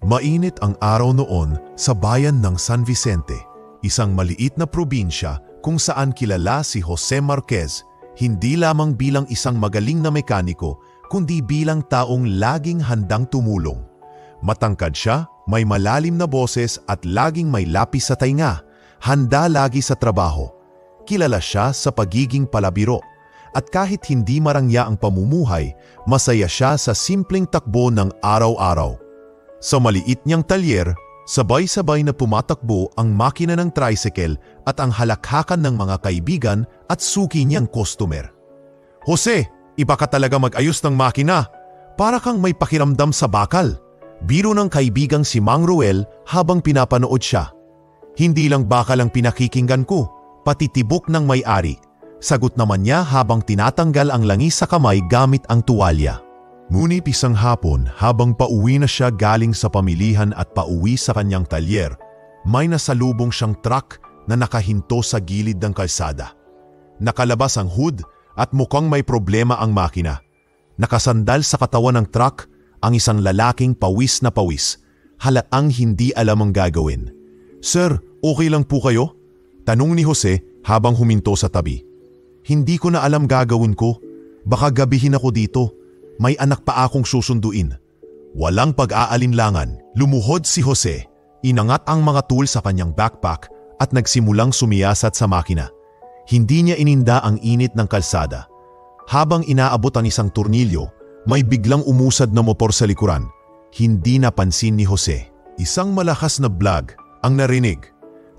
Mainit ang araw noon sa bayan ng San Vicente, isang maliit na probinsya kung saan kilala si Jose Marquez hindi lamang bilang isang magaling na mekaniko kundi bilang taong laging handang tumulong. Matangkad siya, may malalim na boses at laging may lapis sa tainga, handa lagi sa trabaho. Kilala siya sa pagiging palabiro at kahit hindi marangya ang pamumuhay, masaya siya sa simpleng takbo ng araw-araw. Sa maliit niyang talyer, sabay-sabay na pumatakbo ang makina ng tricycle at ang halakhakan ng mga kaibigan at suki niyang customer. "Jose, iba ka talaga mag-ayos ng makina. Para kang may pakiramdam sa bakal." Biro ng kaibigang si Mang Ruel habang pinapanood siya. "Hindi lang bakal ang pinakikinggan ko, pati tibok ng may-ari." Sagot naman niya habang tinatanggal ang langis sa kamay gamit ang tuwalya. Ngunit isang hapon habang pauwi na siya galing sa pamilihan at pauwi sa kanyang talyer, may nasalubong siyang truck na nakahinto sa gilid ng kalsada. Nakalabas ang hood at mukhang may problema ang makina. Nakasandal sa katawan ng truck ang isang lalaking pawis na pawis, halaang hindi alam ang gagawin. "Sir, okay lang po kayo?" Tanong ni Jose habang huminto sa tabi. "Hindi ko na alam gagawin ko. Baka gabihin ako dito. May anak pa akong susunduin." Walang pag-aalinlangan, lumuhod si Jose. Inangat ang mga tool sa kanyang backpack at nagsimulang sumiyasat sa makina. Hindi niya ininda ang init ng kalsada. Habang inaabot ang isang tornilyo, may biglang umusad na motor sa likuran. Hindi napansin ni Jose. Isang malakas na blag ang narinig.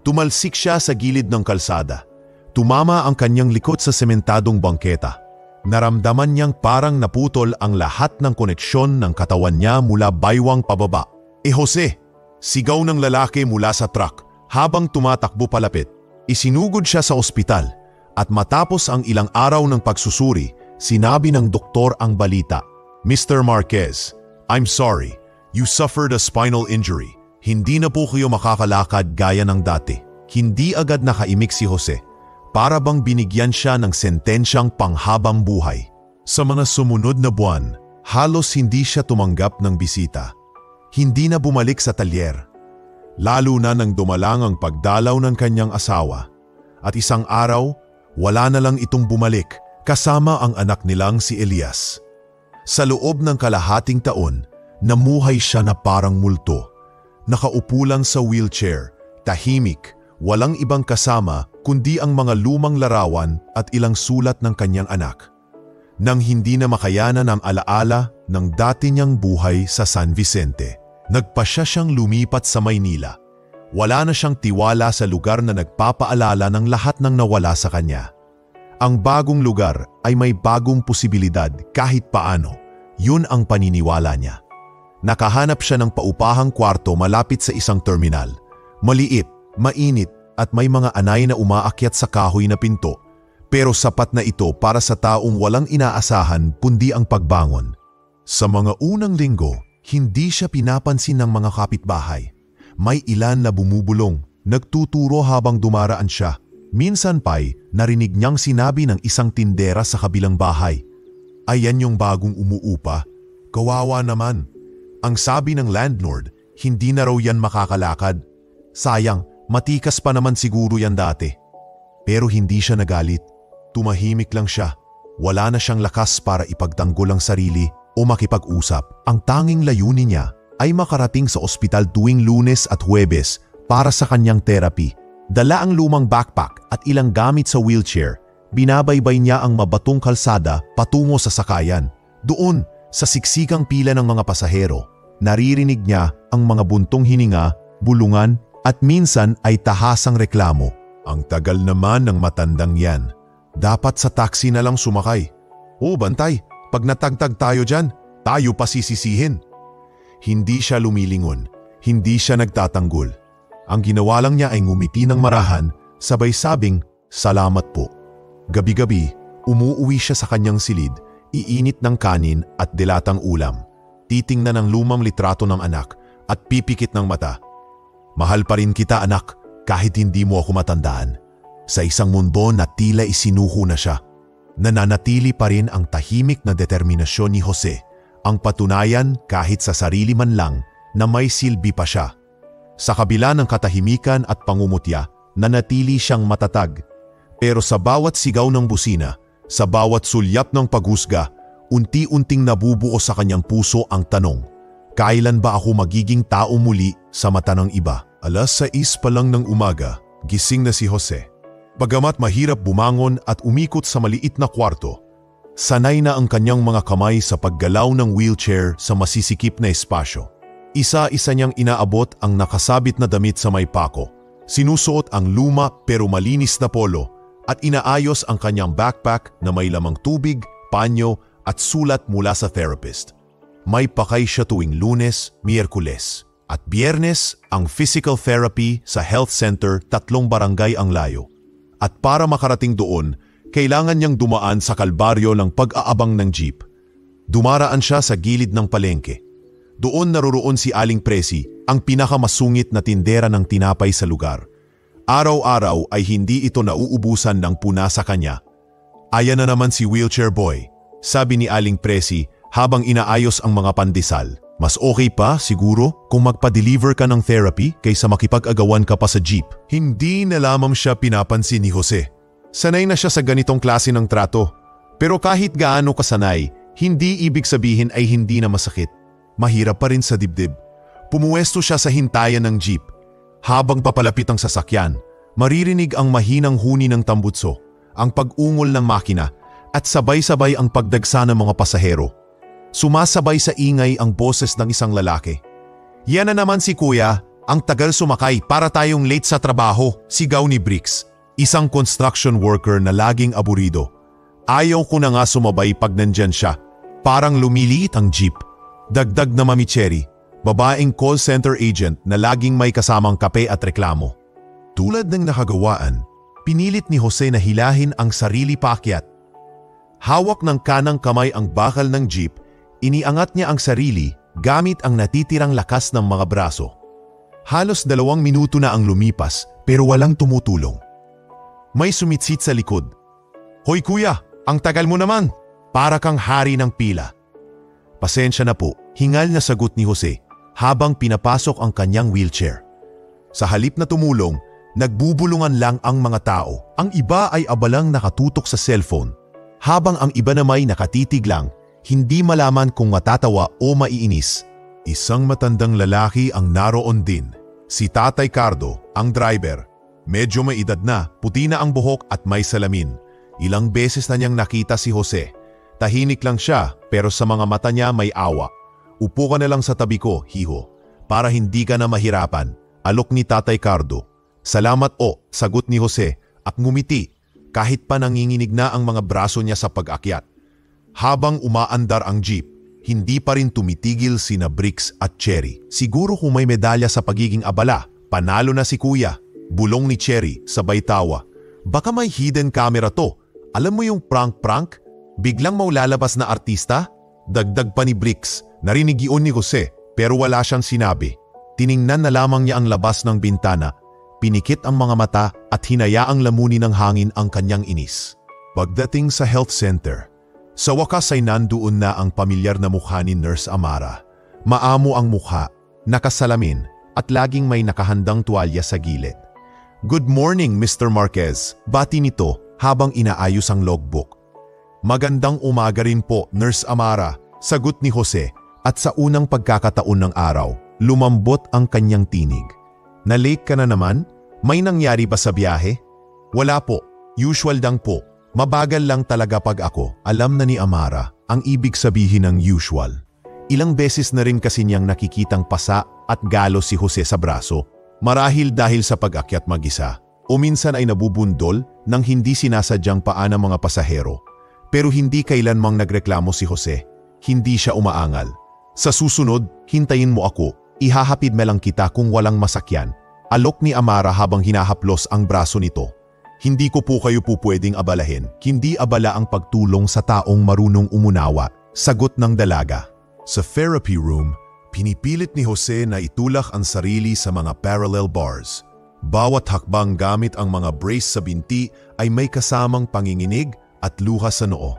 Tumalsik siya sa gilid ng kalsada. Tumama ang kanyang likod sa sementadong bangketa. Naramdaman niyang parang naputol ang lahat ng koneksyon ng katawan niya mula baywang pababa. Jose! Sigaw ng lalaki mula sa truck. Habang tumatakbo palapit, isinugod siya sa ospital at matapos ang ilang araw ng pagsusuri, sinabi ng doktor ang balita. "Mr. Marquez, I'm sorry. You suffered a spinal injury. Hindi na po kayo makakalakad gaya ng dati." Hindi agad nakaimik si Jose. Para bang binigyan siya ng sentensyang panghabang buhay. Sa mga sumunod na buwan, halos hindi siya tumanggap ng bisita. Hindi na bumalik sa talyer. Lalo na nang dumalang ang pagdalaw ng kanyang asawa. At isang araw, wala na lang itong bumalik kasama ang anak nilang si Elias. Sa loob ng kalahating taon, namuhay siya na parang multo. Nakaupo lang sa wheelchair, tahimik, walang ibang kasama kundi ang mga lumang larawan at ilang sulat ng kanyang anak. Nang hindi na makayanan ang alaala ng dati niyang buhay sa San Vicente, nagpasya siyang lumipat sa Maynila. Wala na siyang tiwala sa lugar na nagpapaalala ng lahat ng nawala sa kanya. Ang bagong lugar ay may bagong posibilidad kahit paano. Yun ang paniniwala niya. Nakahanap siya ng paupahang kwarto malapit sa isang terminal. Maliit, mainit, at may mga anay na umaakyat sa kahoy na pinto, pero sapat na ito para sa taong walang inaasahan kundi ang pagbangon. Sa mga unang linggo, hindi siya pinapansin ng mga kapitbahay. May ilan na bumubulong, nagtuturo habang dumaraan siya. Minsan pa'y narinig niyang sinabi ng isang tindera sa kabilang bahay, "Ayan yung bagong umuupa. Kawawa naman." Ang sabi ng landlord, hindi na raw yan makakalakad. Sayang, matikas pa naman siguro yan dati. Pero hindi siya nagalit. Tumahimik lang siya. Wala na siyang lakas para ipagtanggol ang sarili o makipag-usap. Ang tanging layunin niya ay makarating sa ospital tuwing Lunes at Huwebes para sa kanyang therapy. Dala ang lumang backpack at ilang gamit sa wheelchair. Binabaybay niya ang mabatong kalsada patungo sa sakayan. Doon, sa siksikang pila ng mga pasahero, naririnig niya ang mga buntong hininga, bulungan, at minsan ay tahasang reklamo. Ang tagal naman ng matandang yan. Dapat sa taxi na lang sumakay. "O bantay, pag natagtag tayo dyan, tayo pa sisisihin." Hindi siya lumilingon. Hindi siya nagtatanggol. Ang ginawa lang niya ay ngumiti ng marahan, sabay sabing, "Salamat po." Gabi-gabi, umuuwi siya sa kanyang silid, iinit ng kanin at dilatang ulam. Titingnan ang lumang litrato ng anak at pipikit ng mata. "Mahal pa rin kita, anak, kahit hindi mo ako matandaan." Sa isang mundo na tila isinuho na siya, nananatili pa rin ang tahimik na determinasyon ni Jose, ang patunayan kahit sa sarili man lang na may silbi pa siya. Sa kabila ng katahimikan at pangumutya, nanatili siyang matatag. Pero sa bawat sigaw ng busina, sa bawat sulyap ng paghusga, unti-unting nabubuo sa kanyang puso ang tanong, kailan ba ako magiging tao muli sa mata ng iba? 6:00 pa lang ng umaga, gising na si Jose. Bagamat mahirap bumangon at umikot sa maliit na kwarto, sanay na ang kanyang mga kamay sa paggalaw ng wheelchair sa masisikip na espasyo. Isa-isa niyang inaabot ang nakasabit na damit sa may pako. Sinusuot ang luma pero malinis na polo at inaayos ang kanyang backpack na may lamang tubig, panyo at sulat mula sa therapist. May pakay siya tuwing Lunes, Miyerkules at Biyernes ang physical therapy sa health center 3 barangay ang layo. At para makarating doon, kailangan niyang dumaan sa kalbaryo ng pag-aabang ng jeep. Dumaraan siya sa gilid ng palengke. Doon naroroon si Aling Presi, ang pinakamasungit na tindera ng tinapay sa lugar. Araw-araw ay hindi ito nauubusan ng puna sa kanya. Ayan na naman si wheelchair boy, sabi ni Aling Presi habang inaayos ang mga pandesal. Mas okay pa siguro kung magpa-deliver ka ng therapy kaysa makipag-agawan ka pa sa jeep. Hindi na lamang siya pinapansin ni Jose. Sanay na siya sa ganitong klase ng trato. Pero kahit gaano kasanay, hindi ibig sabihin ay hindi na masakit. Mahirap pa rin sa dibdib. Pumuwesto siya sa hintayan ng jeep. Habang papalapit ang sasakyan, maririnig ang mahinang huni ng tambutso, ang pag-ungol ng makina at sabay-sabay ang pagdagsa ng mga pasahero. Sumasabay sa ingay ang boses ng isang lalaki. Yan na naman si Kuya, ang tagal sumakay para tayong late sa trabaho, sigaw ni Bricks, isang construction worker na laging aburido. Ayaw ko na nga sumabay pag nandyan siya, parang lumiliit ang jeep. Dagdag na Mami Cherry, babaeng call center agent na laging may kasamang kape at reklamo. Tulad ng nakagawaan, pinilit ni Jose na hilahin ang sarili paakyat. Hawak ng kanang kamay ang bakal ng jeep, iniangat niya ang sarili gamit ang natitirang lakas ng mga braso. Halos 2 minuto na ang lumipas pero walang tumutulong. May sumitsit sa likod. Hoy kuya, ang tagal mo naman, para kang hari ng pila. Pasensya na po, hingal na sagot ni Jose habang pinapasok ang kanyang wheelchair. Sa halip na tumulong, nagbubulungan lang ang mga tao. Ang iba ay abalang nakatutok sa cellphone, habang ang iba na may nakatitig lang, hindi malaman kung matatawa o maiinis. Isang matandang lalaki ang naroon din, si Tatay Cardo, ang driver. Medyo may edad na, puti na ang buhok at may salamin. Ilang beses na niyang nakita si Jose. Tahimik lang siya pero sa mga mata niya may awa. Upo ka na lang sa tabi ko, hiho, para hindi ka na mahirapan, alok ni Tatay Cardo. Salamat o, sagot ni Jose at ngumiti kahit pa nanginginig na ang mga braso niya sa pag-akyat. Habang umaandar ang jeep, hindi pa rin tumitigil sina Bricks at Cherry. Siguro kung may medalya sa pagiging abala, panalo na si Kuya, bulong ni Cherry sabay tawa. Baka may hidden camera to, alam mo yung prank-prank? Biglang maulalabas na artista? Dagdag pa ni Bricks, narinig iyon ni Jose pero wala siyang sinabi. Tiningnan na lamang niya ang labas ng bintana, pinikit ang mga mata at hinayaang lamunin ng hangin ang kanyang inis. Pagdating sa health center, sa wakas ay nandoon na ang pamilyar na mukha ni Nurse Amara. Maamo ang mukha, nakasalamin at laging may nakahandang tuwalya sa gilid. Good morning Mr. Marquez, bati nito habang inaayos ang logbook. Magandang umaga rin po, Nurse Amara, sagot ni Jose at sa unang pagkakataon ng araw, lumambot ang kanyang tinig. Na-late ka na naman? May nangyari ba sa biyahe? Wala po, usual lang po. Mabagal lang talaga pag ako. Alam na ni Amara ang ibig sabihin ng usual. Ilang beses na rin kasi niyang nakikitang pasa at galo si Jose sa braso. Marahil dahil sa pag-akyat mag-isa o minsan ay nabubundol nang hindi sinasadyang paa ng mga pasahero. Pero hindi kailanmang nagreklamo si Jose. Hindi siya umaangal. Sa susunod, hintayin mo ako. Ihahapid me lang kita kung walang masakyan. Alok ni Amara habang hinahaplos ang braso nito. Hindi ko po kayo pwedeng abalahin. Hindi abala ang pagtulong sa taong marunong umunawa. Sagot ng dalaga. Sa therapy room, pinipilit ni Jose na itulak ang sarili sa mga parallel bars. Bawat hakbang gamit ang mga brace sa binti ay may kasamang panginginig at luha sa noo.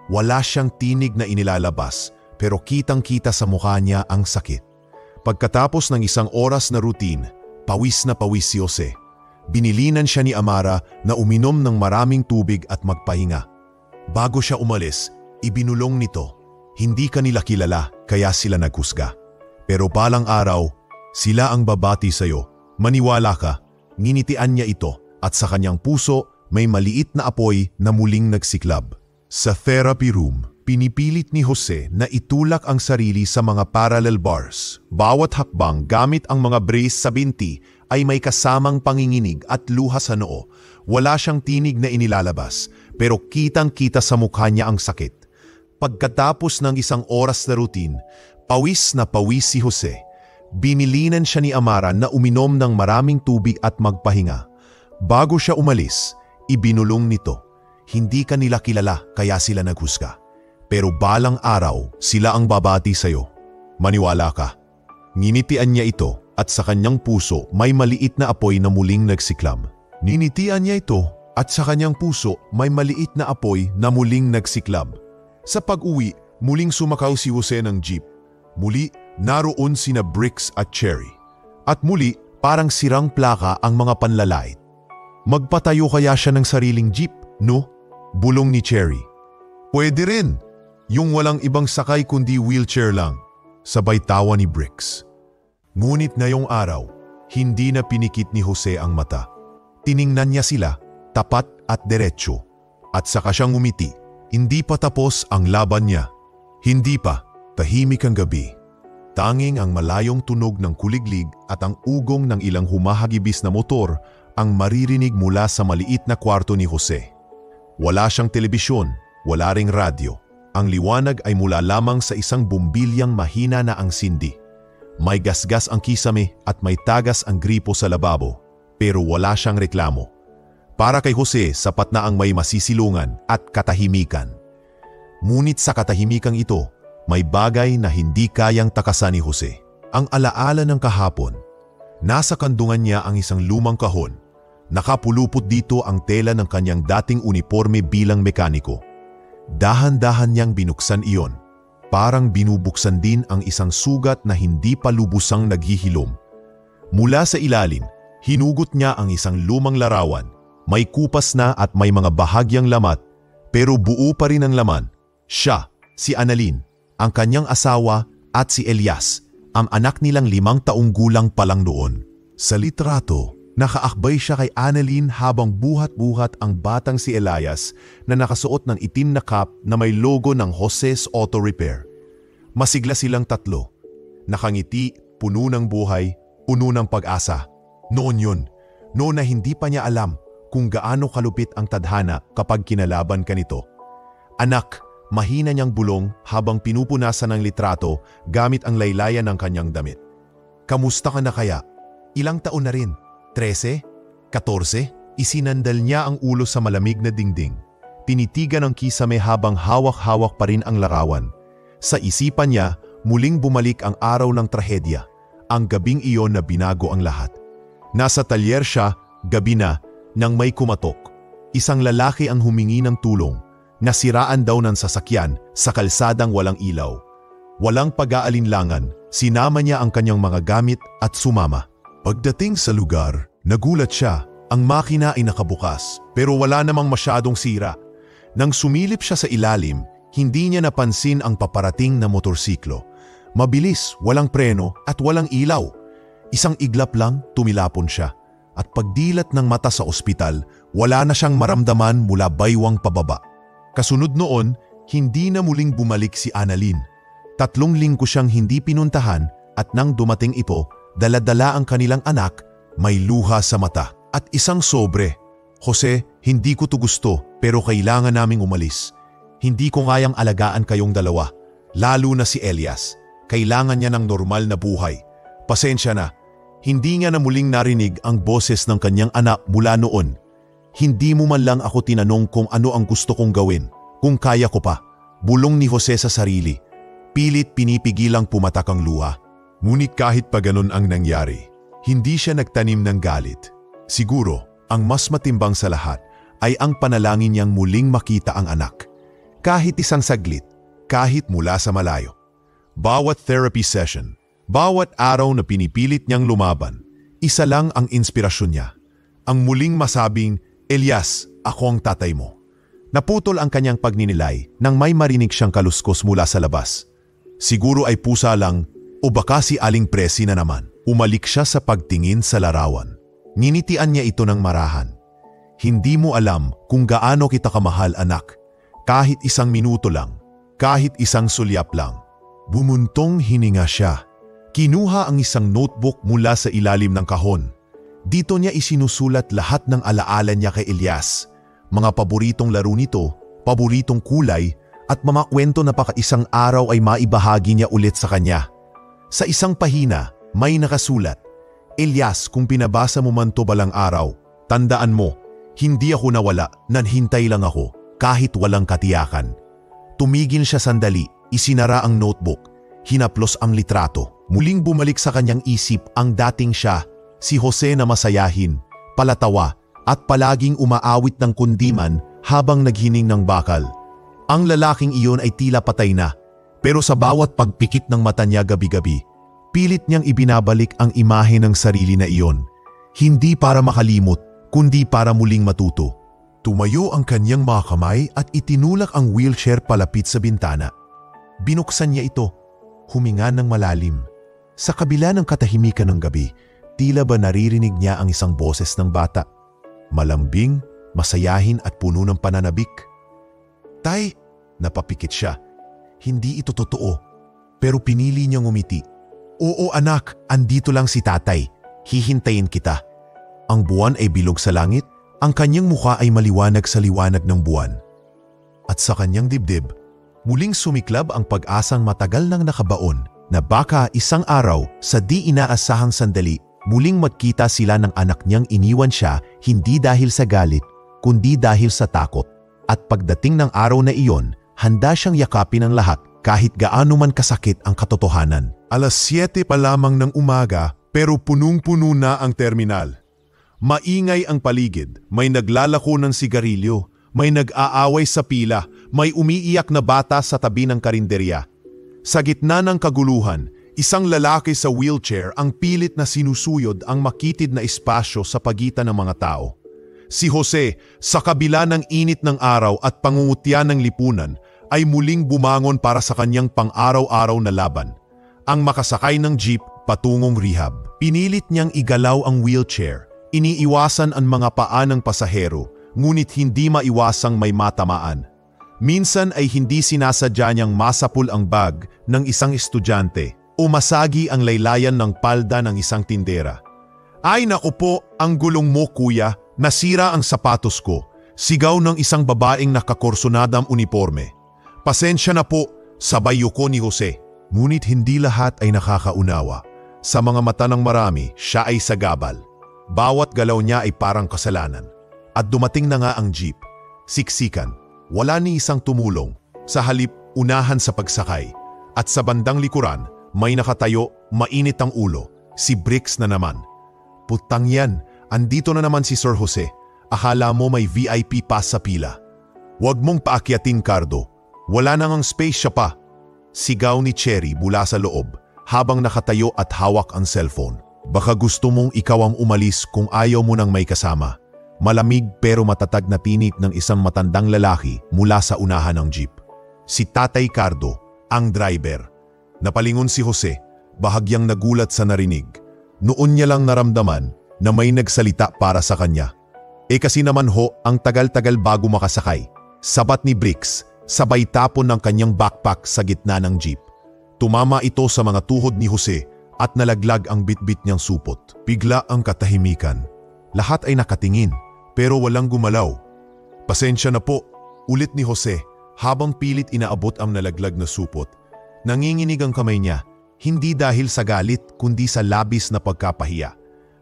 Wala siyang tinig na inilalabas pero kitang-kita sa mukha niya ang sakit. Pagkatapos ng isang oras na routine, pawis na pawis si Jose. Binilinan siya ni Amara na uminom ng maraming tubig at magpahinga. Bago siya umalis, ibinulong nito, "Hindi ka nila kilala kaya sila naghusga. Pero balang araw, sila ang babati sa'yo. Maniwala ka." Nginitian niya ito at sa kanyang puso may maliit na apoy na muling nagsiklab. Sa therapy room, pinipilit ni Jose na itulak ang sarili sa mga parallel bars. Bawat hakbang gamit ang mga brace sa binti ay may kasamang panginginig at luha sa noo. Wala siyang tinig na inilalabas, pero kitang-kita sa mukha niya ang sakit. Pagkatapos ng isang oras na routine, pawis na pawis si Jose. Binilinan siya ni Amara na uminom ng maraming tubig at magpahinga. Bago siya umalis, ibinulong nito, "Hindi ka nila kilala kaya sila naghusga. Pero balang araw, sila ang babati sa'yo. Maniwala ka." Nginitian niya ito at sa kanyang puso may maliit na apoy na muling nagsiklam. Ninitian niya ito at sa kanyang puso may maliit na apoy na muling nagsiklab. Sa pag-uwi, muling sumakaw si Jose ng jeep. Muli, naroon sina Bricks at Cherry. At muli, parang sirang plaka ang mga panlalait. "Magpatayo kaya siya ng sariling jeep, no?" Bulong ni Cherry. "Pwede rin. Yung walang ibang sakay kundi wheelchair lang." Sabay tawa ni Bricks. Ngunit ngayong araw, hindi na pinikit ni Jose ang mata. Tiningnan niya sila, tapat at diretsyo. At saka siyang umiti. Hindi pa tapos ang laban niya. Hindi pa. Tahimik ang gabi. Tanging ang malayong tunog ng kuliglig at ang ugong ng ilang humahagibis na motor ang maririnig mula sa maliit na kwarto ni Jose. Wala siyang telebisyon, wala ring radyo. Ang liwanag ay mula lamang sa isang bumbilyang mahina na ang sindi. May gasgas ang kisame at may tagas ang gripo sa lababo, pero wala siyang reklamo. Para kay Jose, sapat na ang may masisilungan at katahimikan. Ngunit sa katahimikang ito, may bagay na hindi kayang takasan ni Jose. Ang alaala ng kahapon. Nasa kandungan niya ang isang lumang kahon. Nakapulupot dito ang tela ng kanyang dating uniforme bilang mekaniko. Dahan-dahan niyang binuksan iyon. Parang binubuksan din ang isang sugat na hindi pa lubusang naghihilom. Mula sa ilalim, hinugot niya ang isang lumang larawan. May kupas na at may mga bahagyang lamat, pero buo pa rin ang laman. Siya, si Annalyn, ang kanyang asawa, at si Elias, ang anak nilang 5 taong gulang pa lang noon. Sa litrato, nakaakbay siya kay Annalyn habang buhat-buhat ang batang si Elias na nakasuot ng itim na cap na may logo ng Jose's Auto Repair. Masigla silang tatlo. Nakangiti, puno ng buhay, puno ng pag-asa. Noon yun, noon na hindi pa niya alam kung gaano kalupit ang tadhana kapag kinalaban ka nito. "Anak," mahina niyang bulong habang pinupunasan ng litrato gamit ang laylayan ng kanyang damit. "Kamusta ka na kaya? Ilang taon na rin? 13? 14? Isinandal niya ang ulo sa malamig na dingding. Tinitigan ang kisame habang hawak-hawak pa rin ang larawan. Sa isipan niya, muling bumalik ang araw ng trahedya, ang gabing iyon na binago ang lahat. Nasa talyer siya, gabi na, nang may kumatok. Isang lalaki ang humingi ng tulong. Nasiraan daw ng sasakyan sa kalsadang walang ilaw. Walang pag-aalinlangan, sinama niya ang kanyang mga gamit at sumama. Pagdating sa lugar, nagulat siya. Ang makina ay nakabukas, pero wala namang masyadong sira. Nang sumilip siya sa ilalim, hindi niya napansin ang paparating na motorsiklo. Mabilis, walang preno at walang ilaw. Isang iglap lang, tumilapon siya. At pagdilat ng mata sa ospital, wala na siyang maramdaman mula baywang pababa. Kasunod noon, hindi na muling bumalik si Annalyn. 3 linggo siyang hindi pinuntahan at nang dumating ito, dala-dala ang kanilang anak, may luha sa mata at isang sobre. "Jose, hindi ko to gusto pero kailangan naming umalis. Hindi ko kayang alagaan kayong dalawa, lalo na si Elias. Kailangan niya ng normal na buhay. Pasensya na." Hindi niya na muling narinig ang boses ng kanyang anak mula noon. "Hindi mo man lang ako tinanong kung ano ang gusto kong gawin, kung kaya ko pa." Bulong ni Jose sa sarili. Pilit pinipigilang pumatak ang luha. Ngunit kahit pa ganun ang nangyari, hindi siya nagtanim ng galit. Siguro, ang mas matimbang sa lahat ay ang panalangin niyang muling makita ang anak. Kahit isang saglit, kahit mula sa malayo. Bawat therapy session, Bawat araw na pinipilit niyang lumaban, isa lang ang inspirasyon niya. Ang muling masabing, Elias, ako ang tatay mo. Naputol ang kanyang pagninilay nang may marinig siyang kaluskos mula sa labas. Siguro ay pusa lang o baka si Aling Presi na naman. Umalik siya sa pagtingin sa larawan. Nginitian niya ito ng marahan. Hindi mo alam kung gaano kita kamahal, anak. Kahit isang minuto lang, kahit isang sulyap lang. Bumuntong hininga siya. Kinuha ang isang notebook mula sa ilalim ng kahon. Dito niya isinusulat lahat ng alaala niya kay Elias. Mga paboritong laro nito, paboritong kulay, at mga kwento na isang araw ay maibahagi niya ulit sa kanya. Sa isang pahina, may nakasulat, Elias, kung pinabasa mo man to balang araw, tandaan mo, hindi ako nawala, nanhintay lang ako, kahit walang katiyakan. Tumigil siya sandali, isinara ang notebook, hinaplos ang litrato. Muling bumalik sa kanyang isip ang dating siya, si Jose na masayahin, palatawa, at palaging umaawit ng kundiman habang naghining ng bakal. Ang lalaking iyon ay tila patay na, pero sa bawat pagpikit ng mata niya gabi-gabi, pilit niyang ibinabalik ang imahe ng sarili na iyon. Hindi para makalimot, kundi para muling matuto. Tumayo ang kanyang mga kamay at itinulak ang wheelchair palapit sa bintana. Binuksan niya ito, huminga ng malalim. Sa kabila ng katahimikan ng gabi, tila ba naririnig niya ang isang boses ng bata. Malambing, masayahin at puno ng pananabik. Tay, napapikit siya. Hindi ito totoo, pero pinili niyang umiti. Oo anak, andito lang si tatay. Hihintayin kita. Ang buwan ay bilog sa langit, ang kanyang mukha ay maliwanag sa liwanag ng buwan. At sa kanyang dibdib, muling sumiklab ang pag-asang matagal nang nakabaon na baka isang araw sa di inaasahang sandali, muling magkita sila ng anak niyang iniwan siya hindi dahil sa galit, kundi dahil sa takot. At pagdating ng araw na iyon, handa siyang yakapin ang lahat kahit gaano man kasakit ang katotohanan. 7:00 pa lamang ng umaga pero punung-puno na ang terminal. Maingay ang paligid, may naglalako ng sigarilyo, may nag-aaway sa pila, may umiiyak na bata sa tabi ng karinderya. Sa gitna ng kaguluhan, isang lalaki sa wheelchair ang pilit na sinusuyod ang makitid na espasyo sa pagitan ng mga tao. Si Jose, sa kabila ng init ng araw at pangungutya ng lipunan, ay muling bumangon para sa kanyang pang-araw-araw na laban. Ang makasakay ng jeep patungong rehab. Pinilit niyang igalaw ang wheelchair, iniiwasan ang mga paa ng pasahero, ngunit hindi maiwasang may matamaan. Minsan ay hindi sinasadya niyang masapul ang bag ng isang estudyante o masagi ang laylayan ng palda ng isang tindera. Ay naku po, ang gulong mo kuya, nasira ang sapatos ko, sigaw ng isang babaeng nakakorsonadang uniforme. Pasensya na po, sabay yuko ni Jose. Ngunit hindi lahat ay nakakaunawa. Sa mga mata ng marami, siya ay sagabal. Bawat galaw niya ay parang kasalanan. At dumating na nga ang jeep. Siksikan. Wala ni isang tumulong. Sa halip, unahan sa pagsakay. At sa bandang likuran, may nakatayo, mainit ang ulo. Si Bricks na naman. Putang yan, andito na naman si Sir Jose. Akala mo may VIP pass sa pila. Huwag mong paakyatin, Cardo. Wala nang space siya pa. Sigaw ni Cherry mula sa loob habang nakatayo at hawak ang cellphone. Baka gusto mong ikaw ang umalis kung ayaw mo nang may kasama. Malamig pero matatag na tinig ng isang matandang lalaki mula sa unahan ng jeep. Si Tatay Cardo, ang driver. Napalingon si Jose, bahagyang nagulat sa narinig. Noon niya lang naramdaman na may nagsalita para sa kanya. Kasi naman ho, ang tagal-tagal bago makasakay. Sabat ni Bricks, sabay tapon ng kanyang backpack sa gitna ng jeep. Tumama ito sa mga tuhod ni Jose at nalaglag ang bitbit niyang supot. Bigla ang katahimikan. Lahat ay nakatingin, pero walang gumalaw. Pasensya na po, ulit ni Jose habang pilit inaabot ang nalaglag na supot. Nanginginig ang kamay niya, hindi dahil sa galit kundi sa labis na pagkapahiya.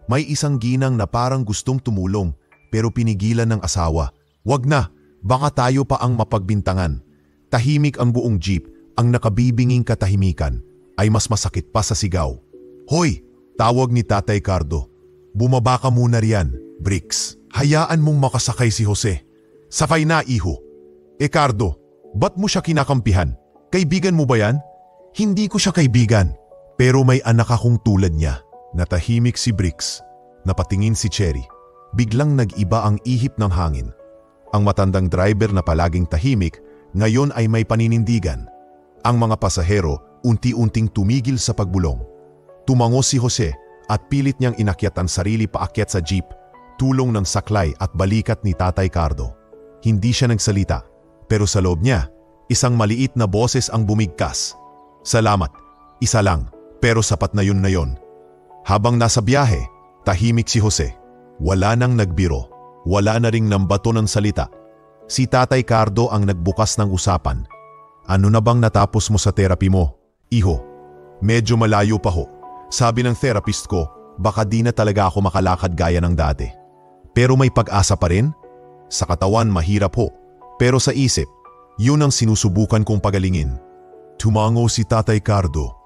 May isang ginang na parang gustong tumulong pero pinigilan ng asawa. Wag na, baka tayo pa ang mapagbintangan. Tahimik ang buong jeep, ang nakabibinging katahimikan ay mas masakit pa sa sigaw. Hoy! Tawag ni Tatay Cardo. Bumaba ka muna riyan, Bricks. Hayaan mong makasakay si Jose. Sakay na, iho. Cardo, ba't mo siya kinakampihan? Kaibigan mo ba yan? Hindi ko siya kaibigan. Pero may anak akong tulad niya. Natahimik si Bricks. Napatingin si Cherry. Biglang nag-iba ang ihip ng hangin. Ang matandang driver na palaging tahimik, ngayon ay may paninindigan. Ang mga pasahero unti-unting tumigil sa pagbulong. Tumango si Jose at pilit niyang inakyat ang sarili paakyat sa jeep, tulong ng saklay at balikat ni Tatay Cardo. Hindi siya nagsalita, pero sa loob niya, isang maliit na boses ang bumigkas. Salamat, isa lang, pero sapat na yun. Habang nasa biyahe, tahimik si Jose. Wala nang nagbiro, wala na ring nambato ng salita. Si Tatay Cardo ang nagbukas ng usapan. Ano na bang natapos mo sa therapy mo, iho? Medyo malayo pa ho. Sabi ng therapist ko, baka di na talaga ako makalakad gaya ng dati. Pero may pag-asa pa rin? Sa katawan mahirap ho, pero sa isip, yun ang sinusubukan kong pagalingin. Tumango si Tatay Cardo.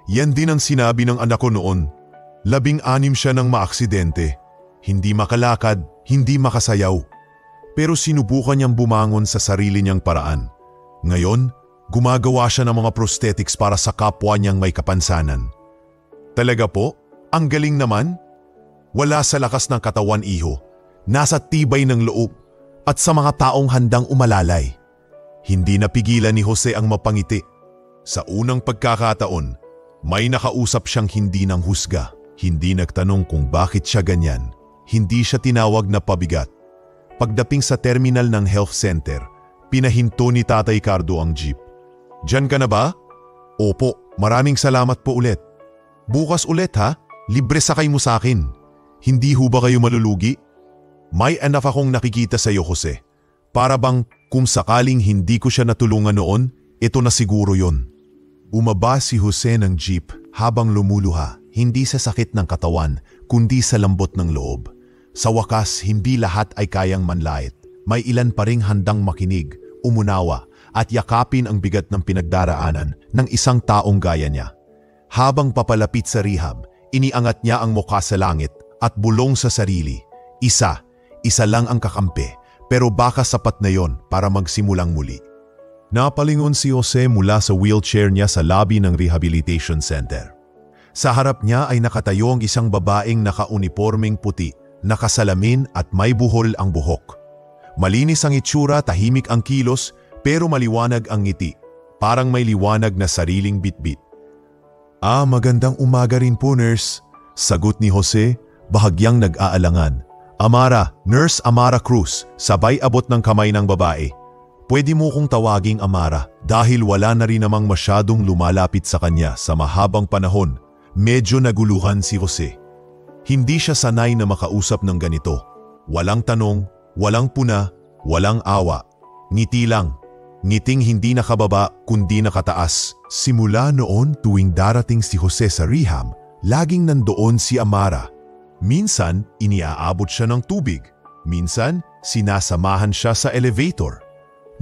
Yan din ang sinabi ng anak ko noon. 16 siya nang maaksidente. Hindi makalakad, hindi makasayaw. Pero sinubukan niyang bumangon sa sarili niyang paraan. Ngayon, gumagawa siya ng mga prosthetics para sa kapwa niyang may kapansanan. Talaga po? Ang galing naman? Wala sa lakas ng katawan, iho. Nasa tibay ng loob at sa mga taong handang umalalay. Hindi napigilan ni Jose ang mapangiti. Sa unang pagkakataon, may nakausap siyang hindi nang husga. Hindi nagtanong kung bakit siya ganyan. Hindi siya tinawag na pabigat. Pagdating sa terminal ng health center, pinahinto ni Tatay Cardo ang jeep. Diyan ka na ba? Opo, maraming salamat po ulit. Bukas ulit ha, libre sakay mo sa akin. Hindi ho ba kayo malulugi? May anak akong nakikita sa iyo, Jose. Para bang kung sakaling hindi ko siya natulungan noon, ito na siguro yon. Umaba si Jose ng jeep habang lumuluha, hindi sa sakit ng katawan, kundi sa lambot ng loob. Sa wakas, hindi lahat ay kayang manlait. May ilan pa ring handang makinig, umunawa, at yakapin ang bigat ng pinagdaraanan ng isang taong gaya niya. Habang papalapit sa rehab, iniangat niya ang mukha sa langit at bulong sa sarili. Isa lang ang kakampi, pero baka sapat na yon para magsimulang muli. Napalingon si Jose mula sa wheelchair niya sa lobby ng rehabilitation center. Sa harap niya ay nakatayo ang isang babaeng naka-unipormeng puti, nakasalamin at may buhol ang buhok. Malinis ang itsura, tahimik ang kilos, pero maliwanag ang ngiti, parang may liwanag na sariling bitbit. Magandang umaga rin po, nurse. Sagot ni Jose, bahagyang nag-aalangan. Amara, Nurse Amara Cruz, sabay abot ng kamay ng babae. Pwede mo kong tawaging Amara dahil wala na rin namang masyadong lumalapit sa kanya sa mahabang panahon. Medyo naguluhan si Jose. Hindi siya sanay na makausap ng ganito. Walang tanong, walang puna, walang awa. Ngiti lang. Ngiting hindi nakababa kundi nakataas. Simula noon tuwing darating si Jose sa rehab, laging nandoon si Amara. Minsan, iniaabot siya ng tubig. Minsan, sinasamahan siya sa elevator.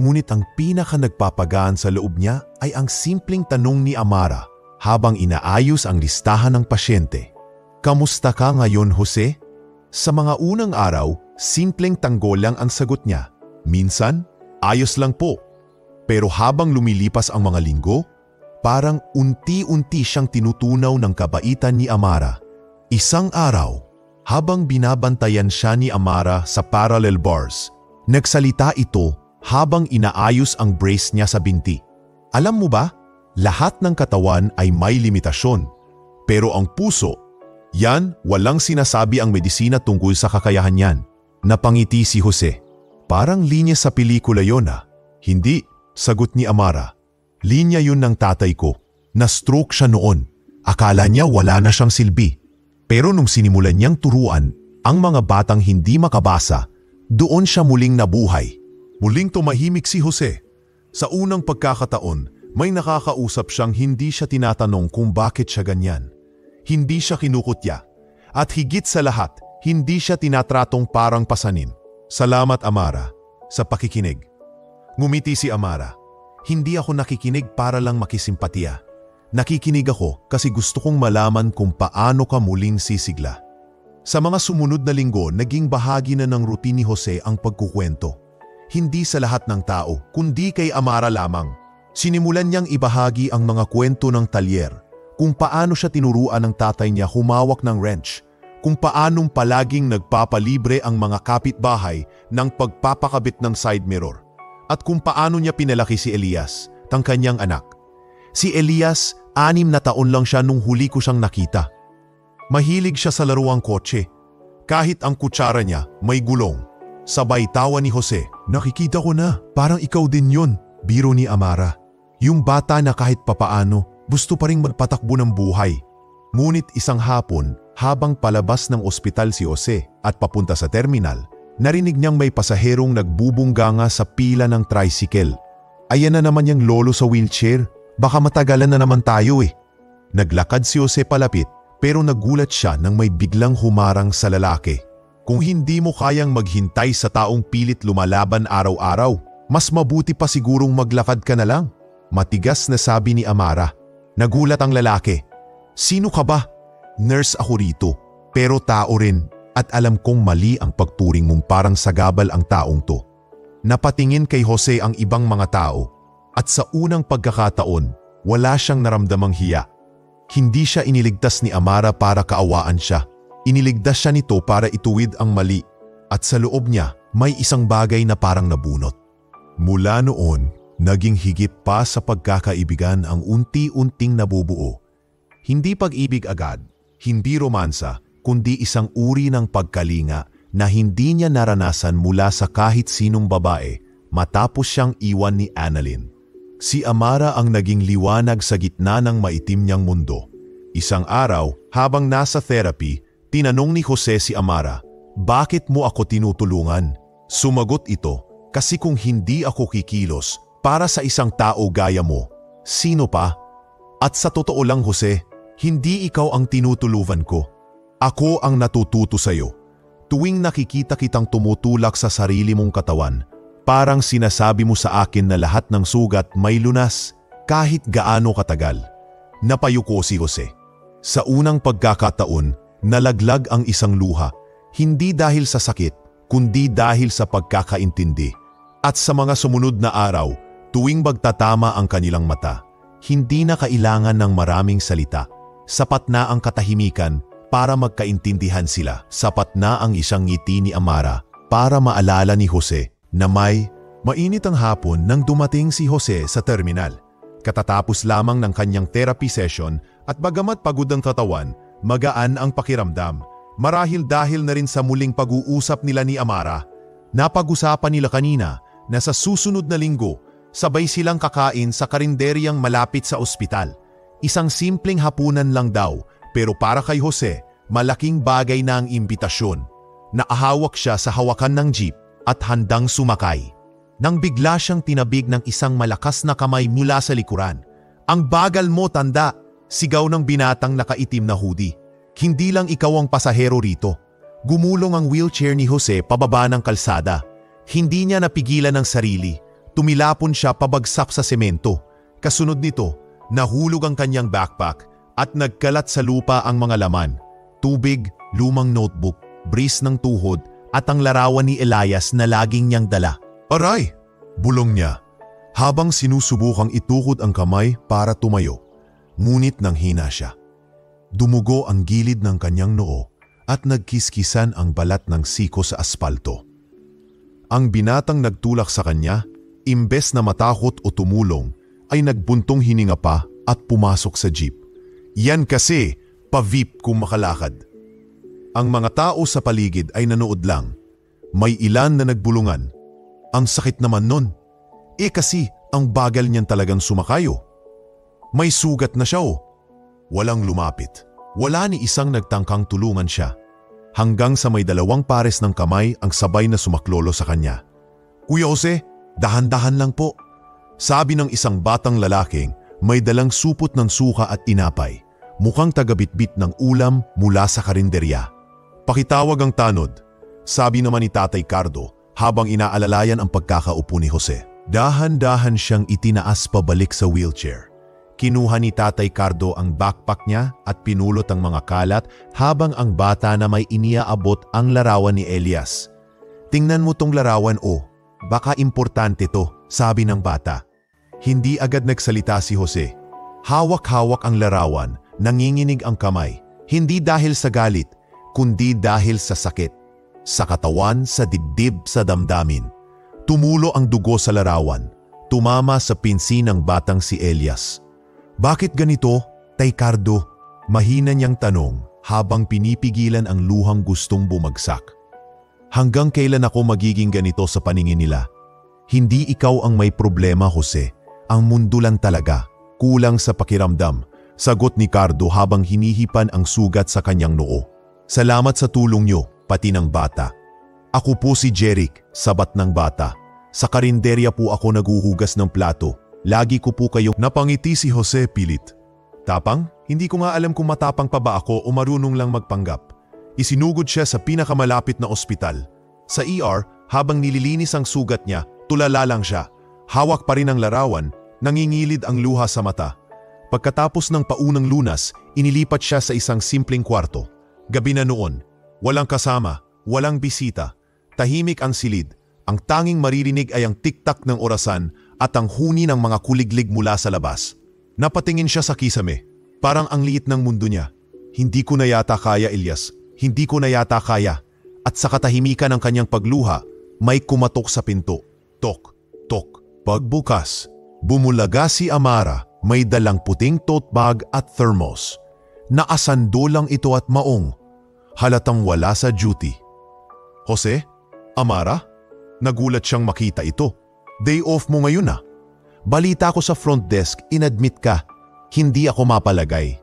Ngunit ang pinaka nagpapagaan sa loob niya ay ang simpleng tanong ni Amara habang inaayos ang listahan ng pasyente. Kamusta ka ngayon, Jose? Sa mga unang araw, simpleng tanggol lang ang sagot niya. Minsan, ayos lang po. Pero habang lumilipas ang mga linggo, parang unti-unti siyang tinutunaw ng kabaitan ni Amara. Isang araw, habang binabantayan siya ni Amara sa parallel bars, nagsalita ito habang inaayos ang brace niya sa binti. Alam mo ba, lahat ng katawan ay may limitasyon. Pero ang puso, yan, walang sinasabi ang medisina tungkol sa kakayahan yan. Napangiti si Jose. Parang linya sa pelikula yon ah. Hindi, sagot ni Amara. Linya yun ng tatay ko. Na-stroke siya noon. Akala niya wala na siyang silbi. Pero nung sinimulan niyang turuan ang mga batang hindi makabasa, doon siya muling nabuhay. Muling tumahimik si Jose. Sa unang pagkakataon, may nakakausap siyang hindi siya tinatanong kung bakit siya ganyan. Hindi siya kinukutya. At higit sa lahat, hindi siya tinatratong parang pasanin. Salamat, Amara, sa pakikinig. Ngumiti si Amara. Hindi ako nakikinig para lang makisimpatiya. Nakikinig ako kasi gusto kong malaman kung paano ka muling sisigla. Sa mga sumunod na linggo, naging bahagi na ng routine ni Jose ang pagkukwento. Hindi sa lahat ng tao, kundi kay Amara lamang. Sinimulan niyang ibahagi ang mga kwento ng talyer, kung paano siya tinuruan ng tatay niya humawak ng wrench, kung paanong palaging nagpapalibre ang mga kapitbahay ng pagpapakabit ng side mirror, at kung paano niya pinalaki si Elias, ang kanyang anak. Si Elias, 6 na taon lang siya nung huli ko siyang nakita. Mahilig siya sa laruang kotse. Kahit ang kutsara niya may gulong. Sabay tawa ni Jose. Nakikita ko na, parang ikaw din yun, biro ni Amara. Yung bata na kahit papaano, gusto pa ring magpatakbo ng buhay. Ngunit isang hapon, habang palabas ng ospital si Jose at papunta sa terminal, narinig niyang may pasaherong nagbubungganga sa pila ng tricycle. Ayan na naman yung lolo sa wheelchair, baka matagalan na naman tayo eh. Naglakad si Jose palapit pero nagulat siya nang may biglang humarang sa lalaki. Kung hindi mo kayang maghintay sa taong pilit lumalaban araw-araw, mas mabuti pa sigurong maglakad ka na lang. Matigas na sabi ni Amara. Nagulat ang lalaki. Sino ka ba? Nurse ako rito, pero tao rin at alam kong mali ang pagturing mong parang sagabal ang taong to. Napatingin kay Jose ang ibang mga tao at sa unang pagkakataon, wala siyang naramdamang hiya. Hindi siya iniligtas ni Amara para kaawaan siya. Iniligtas siya nito para ituwid ang mali at sa loob niya may isang bagay na parang nabunot. Mula noon, naging higit pa sa pagkakaibigan ang unti-unting nabubuo. Hindi pag-ibig agad, hindi romansa, kundi isang uri ng pagkalinga na hindi niya naranasan mula sa kahit sinong babae matapos siyang iwan ni Annalyn. Si Amara ang naging liwanag sa gitna ng maitim niyang mundo. Isang araw, habang nasa therapy, tinanong ni Jose si Amara, "Bakit mo ako tinutulungan?" Sumagot ito, "Kasi kung hindi ako kikilos para sa isang tao gaya mo, sino pa? At sa totoo lang Jose, hindi ikaw ang tinutulungan ko. Ako ang natututo sa iyo. Tuwing nakikita kitang tumutulak sa sarili mong katawan, parang sinasabi mo sa akin na lahat ng sugat may lunas kahit gaano katagal." Napayuko si Jose. Sa unang pagkakataon, nalaglag ang isang luha, hindi dahil sa sakit, kundi dahil sa pagkakaintindi. At sa mga sumunod na araw, tuwing magtatama ang kanilang mata, hindi na kailangan ng maraming salita. Sapat na ang katahimikan para magkaintindihan sila. Sapat na ang isang ngiti ni Amara para maalala ni Jose na mainit ang hapon nang dumating si Jose sa terminal. Katatapos lamang ng kanyang therapy session at bagamat pagod ang katawan, magaan ang pakiramdam. Marahil dahil na rin sa muling pag-uusap nila ni Amara. Napag-usapan nila kanina na sa susunod na linggo, sabay silang kakain sa karinderyang malapit sa ospital. Isang simpleng hapunan lang daw, pero para kay Jose, malaking bagay na ang imbitasyon. Naahawak siya sa hawakan ng jeep at handang sumakay. Nang bigla siyang tinabig ng isang malakas na kamay mula sa likuran. "Ang bagal mo, tanda!" Sigaw ng binatang nakaitim na hoodie. Hindi lang ikaw ang pasahero rito. Gumulong ang wheelchair ni Jose pababa ng kalsada. Hindi niya napigilan ang sarili. Tumilapon siya pabagsak sa semento. Kasunod nito, nahulog ang kanyang backpack at nagkalat sa lupa ang mga laman. Tubig, lumang notebook, brace ng tuhod at ang larawan ni Elias na laging niyang dala. "Aray!" bulong niya, habang sinusubukang itukod ang kamay para tumayo. Ngunit nanghina siya. Dumugo ang gilid ng kanyang noo at nagkiskisan ang balat ng siko sa aspalto. Ang binatang nagtulak sa kanya, imbes na matakot o tumulong, ay nagbuntong hininga pa at pumasok sa jeep. Yan kasi, pa-VIP kung makalakad. Ang mga tao sa paligid ay nanood lang. May ilan na nagbulungan. Ang sakit naman nun. Kasi ang bagal niyan talagang sumakayo. May sugat na siya oh. Walang lumapit. Wala ni isang nagtangkang tulungan siya. Hanggang sa may 2 pares ng kamay ang sabay na sumaklolo sa kanya. "Kuya Jose, dahan-dahan lang po." Sabi ng isang batang lalaking may dalang supot ng suka at tinapay. Mukhang tagabitbit ng ulam mula sa karinderya. "Pakitawag ang tanod," sabi naman ni Tatay Cardo habang inaalalayan ang pagkakaupo ni Jose. Dahan-dahan siyang itinaas pabalik sa wheelchair. Kinuha ni Tatay Cardo ang backpack niya at pinulot ang mga kalat habang ang bata na may iniaabot ang larawan ni Elias. "Tingnan mo tong larawan oh, baka importante to," sabi ng bata. Hindi agad nagsalita si Jose. Hawak-hawak ang larawan nanginginig ang kamay. Hindi dahil sa galit, kundi dahil sa sakit. Sa katawan, sa dibdib, sa damdamin. Tumulo ang dugo sa larawan. Tumama sa pinsi ng batang si Elias. Bakit ganito, Tay Cardo? Mahina niyang tanong habang pinipigilan ang luhang gustong bumagsak. Hanggang kailan ako magiging ganito sa paningin nila? Hindi ikaw ang may problema, Jose. Ang mundo lang talaga. Kulang sa pakiramdam. Sagot ni Cardo habang hinihipan ang sugat sa kanyang noo. Salamat sa tulong niyo, pati ng bata. Ako po si Jeric, sabat ng bata. Sa karinderya po ako naguhugas ng plato. Lagi ko po kayong napangiti si Jose pilit. Tapang? Hindi ko nga alam kung matapang pa ba ako o marunong lang magpanggap. Isinugod siya sa pinakamalapit na ospital. Sa ER, habang nililinis ang sugat niya, tulala lang siya. Hawak pa rin ang larawan, nangingilid ang luha sa mata. Pagkatapos ng paunang lunas, inilipat siya sa isang simpleng kwarto. Gabi na noon, walang kasama, walang bisita. Tahimik ang silid. Ang tanging maririnig ay ang tiktak ng orasan at ang huni ng mga kuliglig mula sa labas. Napatingin siya sa kisame. Parang ang liit ng mundo niya. Hindi ko na yata kaya, Elias. Hindi ko na yata kaya. At sa katahimikan ng kanyang pagluha, may kumatok sa pinto. Tok, tok. Pagbukas, bumulaga si Amara. May dalang puting tote bag at thermos. Naasando lang ito at maong. Halatang wala sa duty. Jose? Amara? Nagulat siyang makita ito. Day off mo ngayon ah. Balita ko sa front desk, inadmit ka. Hindi ako mapalagay.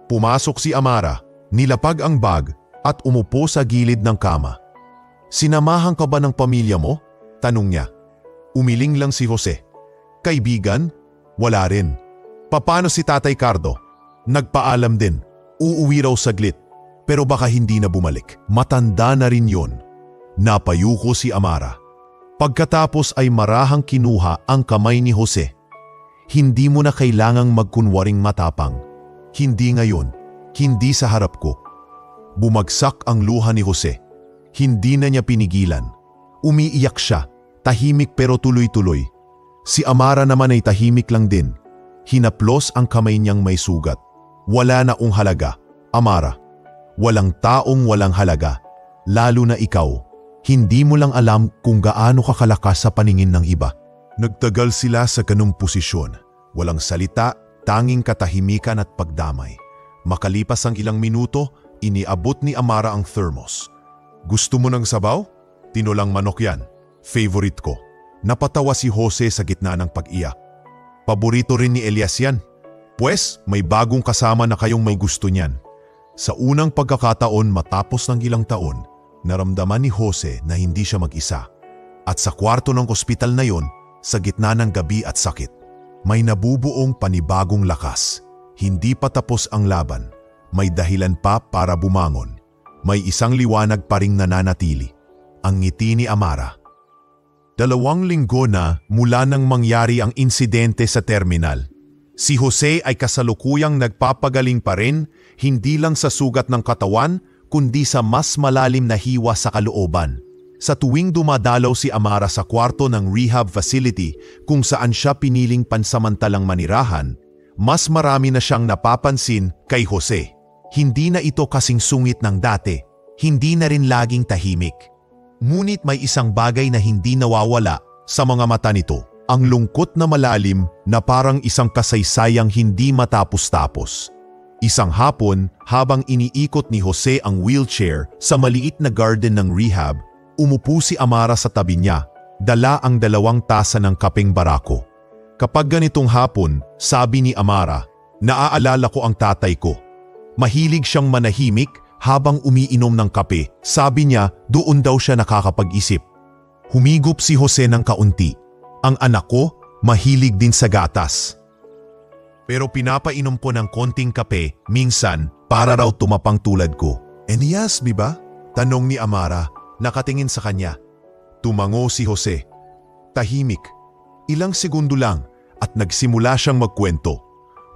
Pumasok si Amara, nilapag ang bag at umupo sa gilid ng kama. Sinamahan ka ba ng pamilya mo? Tanong niya. Umiling lang si Jose. Kaibigan? Wala rin. Paano si Tatay Cardo? Nagpaalam din. Uuwi raw saglit. Pero baka hindi na bumalik. Matanda na rin yon. Napayuko si Amara. Pagkatapos ay marahang kinuha ang kamay ni Jose. Hindi mo na kailangang magkunwaring matapang. Hindi ngayon. Hindi sa harap ko. Bumagsak ang luha ni Jose. Hindi na niya pinigilan. Umiiyak siya. Tahimik pero tuloy-tuloy. Si Amara naman ay tahimik lang din. Hinaplos ang kamay niyang may sugat. Wala na ung halaga, Amara. Walang taong walang halaga. Lalo na ikaw. Hindi mo lang alam kung gaano ka kalakas sa paningin ng iba. Nagtagal sila sa ganung posisyon. Walang salita, tanging katahimikan at pagdamay. Makalipas ang ilang minuto, iniabot ni Amara ang thermos. Gusto mo ng sabaw? Tinolang manok yan. Favorite ko. Napatawa si Jose sa gitna ng pag-iyak. Paborito rin ni Elias yan. Pwes, may bagong kasama na kayong may gusto niyan. Sa unang pagkakataon matapos ng ilang taon, naramdaman ni Jose na hindi siya mag-isa. At sa kwarto ng ospital na yon, sa gitna ng gabi at sakit, may nabubuong panibagong lakas. Hindi pa tapos ang laban. May dahilan pa para bumangon. May isang liwanag pa ring nananatili. Ang ngiti ni Amara. 2 linggo na mula nang mangyari ang insidente sa terminal. Si Jose ay kasalukuyang nagpapagaling pa rin, hindi lang sa sugat ng katawan, kundi sa mas malalim na hiwa sa kalooban. Sa tuwing dumadalaw si Amara sa kwarto ng rehab facility kung saan siya piniling pansamantalang manirahan, mas marami na siyang napapansin kay Jose. Hindi na ito kasing sungit ng dati, hindi na rin laging tahimik. Ngunit may isang bagay na hindi nawawala sa mga mata nito, ang lungkot na malalim na parang isang kasaysayang hindi matapos-tapos. Isang hapon, habang iniikot ni Jose ang wheelchair sa maliit na garden ng rehab, umupo si Amara sa tabi niya, dala ang 2 tasa ng kapeng barako. Kapag ganitong hapon, sabi ni Amara, naaalala ko ang tatay ko. Mahilig siyang manahimik habang umiinom ng kape. Sabi niya, doon daw siya nakakapag-isip. Humigop si Jose ng kaunti. Ang anak ko, mahilig din sa gatas. Pero pinapainom ko ng konting kape, minsan, para raw tumapang tulad ko. Elias, ba? Tanong ni Amara, nakatingin sa kanya. Tumango si Jose. Tahimik. Ilang segundo lang at nagsimula siyang magkwento.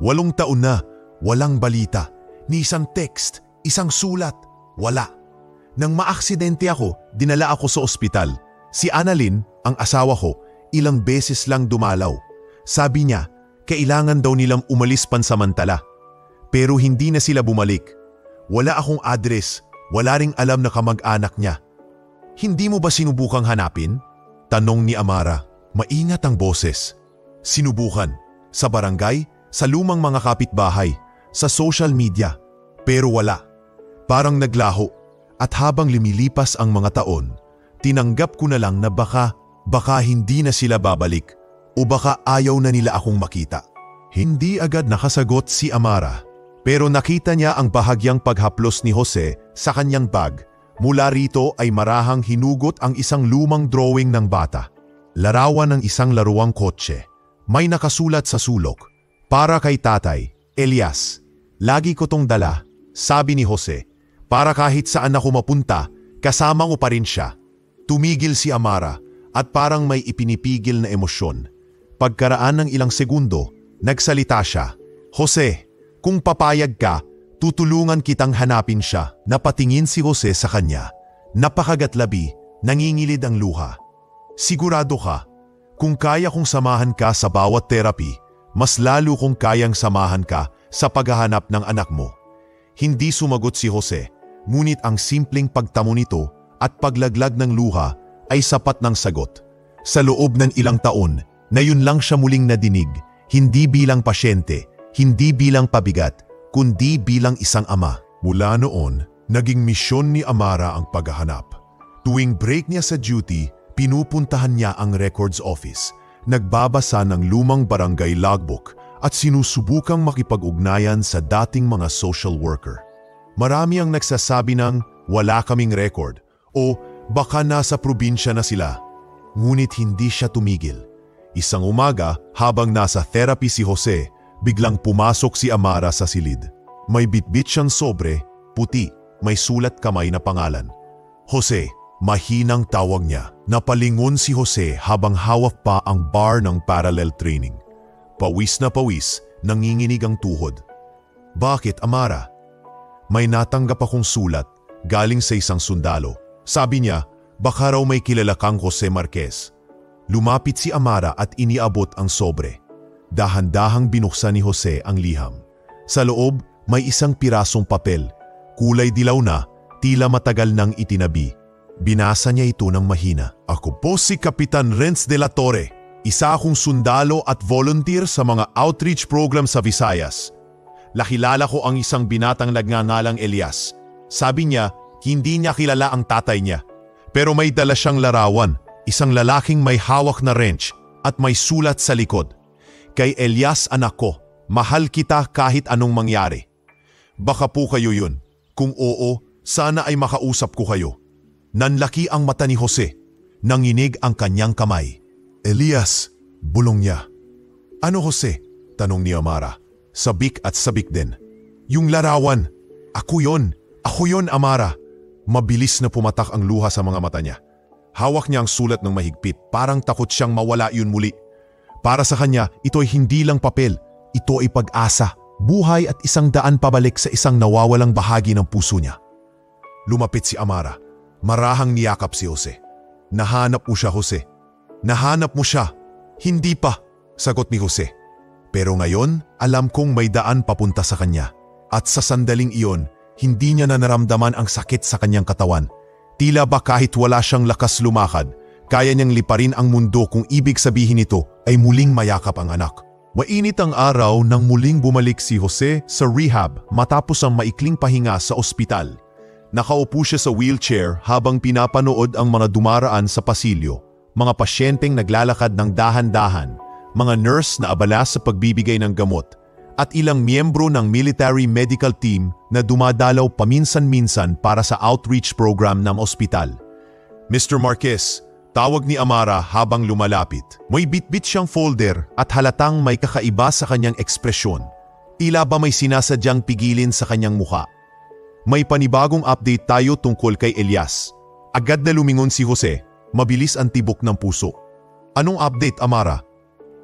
8 taon na, walang balita. Ni isang text, isang sulat, wala. Nang maaksidente ako, dinala ako sa ospital. Si Annalyn, ang asawa ko, ilang beses lang dumalaw. Sabi niya, kailangan daw nilang umalis pansamantala. Pero hindi na sila bumalik. Wala akong address, wala ring alam na kamag-anak niya. Hindi mo ba sinubukang hanapin? Tanong ni Amara. Maingat ang boses. Sinubukan. Sa barangay, sa lumang mga kapitbahay, sa social media. Pero wala. Parang naglaho. At habang lumilipas ang mga taon, tinanggap ko na lang na baka hindi na sila babalik o baka ayaw na nila akong makita. Hindi agad nakasagot si Amara, pero nakita niya ang bahagyang paghaplos ni Jose sa kanyang bag. Mula rito ay marahang hinugot ang isang lumang drawing ng bata. Larawan ng isang laruang kotse. May nakasulat sa sulok, "Para kay tatay, Elias. Lagi ko tong dala," sabi ni Jose. "Para kahit saan ako mapunta, kasama ko pa rin siya." Tumigil si Amara at parang may ipinipigil na emosyon. Pagkaraan ng ilang segundo, nagsalita siya. "Jose, kung papayag ka, tutulungan kitang hanapin siya." Napatingin si Jose sa kanya. Napakagatlabi, nangingilid ang luha. "Sigurado ka? Kung kaya kong samahan ka sa bawat therapy, mas lalo kong kayang samahan ka sa paghahanap ng anak mo." Hindi sumagot si Jose, ngunit ang simpleng pagtamo nito at paglaglag ng luha ay sapat ng sagot. Sa loob ng ilang taon, na yun lang siya muling nadinig, hindi bilang pasyente, hindi bilang pabigat, kundi bilang isang ama. Mula noon, naging misyon ni Amara ang paghahanap. Tuwing break niya sa duty, pinupuntahan niya ang records office, nagbabasa ng lumang barangay logbook at sinusubukang makipag-ugnayan sa dating mga social worker. Marami ang nagsasabi ng wala kaming record o baka nasa probinsya na sila. Ngunit hindi siya tumigil. Isang umaga, habang nasa therapy si Jose, biglang pumasok si Amara sa silid. May bitbit siyang sobre, puti, may sulat kamay na pangalan. "Jose," mahinang tawag niya. Napalingon si Jose habang hawak pa ang bar ng parallel training. Pawis na pawis, nanginginig ang tuhod. "Bakit, Amara?" "May natanggap akong sulat, galing sa isang sundalo. Sabi niya, baka raw may kilala kang Jose Marquez." Lumapit si Amara at iniabot ang sobre. Dahan-dahang binuksan ni Jose ang liham. Sa loob, may isang pirasong papel. Kulay dilaw na, tila matagal nang itinabi. Binasa niya ito ng mahina. "Ako po si Kapitan Renz de la Torre. Isa akong sundalo at volunteer sa mga outreach program sa Visayas. Nakilala ko ang isang binatang nagngangalang Elias. Sabi niya, hindi niya kilala ang tatay niya. Pero may dala siyang larawan, isang lalaking may hawak na wrench at may sulat sa likod. Kay Elias anak ko, mahal kita kahit anong mangyari. Baka po kayo yun. Kung oo, sana ay makausap ko kayo." Nanlaki ang mata ni Jose. Nanginig ang kanyang kamay. "Elias," bulong niya. "Ano Jose?" tanong ni Amara. Sabik at sabik din. "Yung larawan. Ako yon Amara." Mabilis na pumatak ang luha sa mga mata niya. Hawak niya ang sulat ng mahigpit, parang takot siyang mawala yun muli. Para sa kanya, ito ay hindi lang papel. Ito ay pag-asa, buhay at isang daan pabalik sa isang nawawalang bahagi ng puso niya. Lumapit si Amara. Marahang niyakap si Jose. "Nahanap mo siya, Jose. Nahanap mo siya." "Hindi pa," sagot ni Jose. "Pero ngayon, alam kong may daan papunta sa kanya." At sa sandaling iyon, hindi niya na naramdaman ang sakit sa kanyang katawan. Tila ba kahit wala siyang lakas lumakad, kaya niyang liparin ang mundo kung ibig sabihin nito ay muling mayakap ang anak. Mainit ang araw nang muling bumalik si Jose sa rehab matapos ang maikling pahinga sa ospital. Nakaupo siya sa wheelchair habang pinapanood ang mga dumaraan sa pasilyo, mga pasyenteng naglalakad ng dahan-dahan, mga nurse na abala sa pagbibigay ng gamot, at ilang miyembro ng military medical team na dumadalaw paminsan-minsan para sa outreach program ng ospital. "Mr. Marquez," tawag ni Amara habang lumalapit. May bitbit siyang folder at halatang may kakaiba sa kanyang ekspresyon. Tila ba may sinasadyang pigilin sa kanyang mukha. "May panibagong update tayo tungkol kay Elias." Agad na lumingon si Jose, mabilis ang tibok ng puso. "Anong update, Amara?"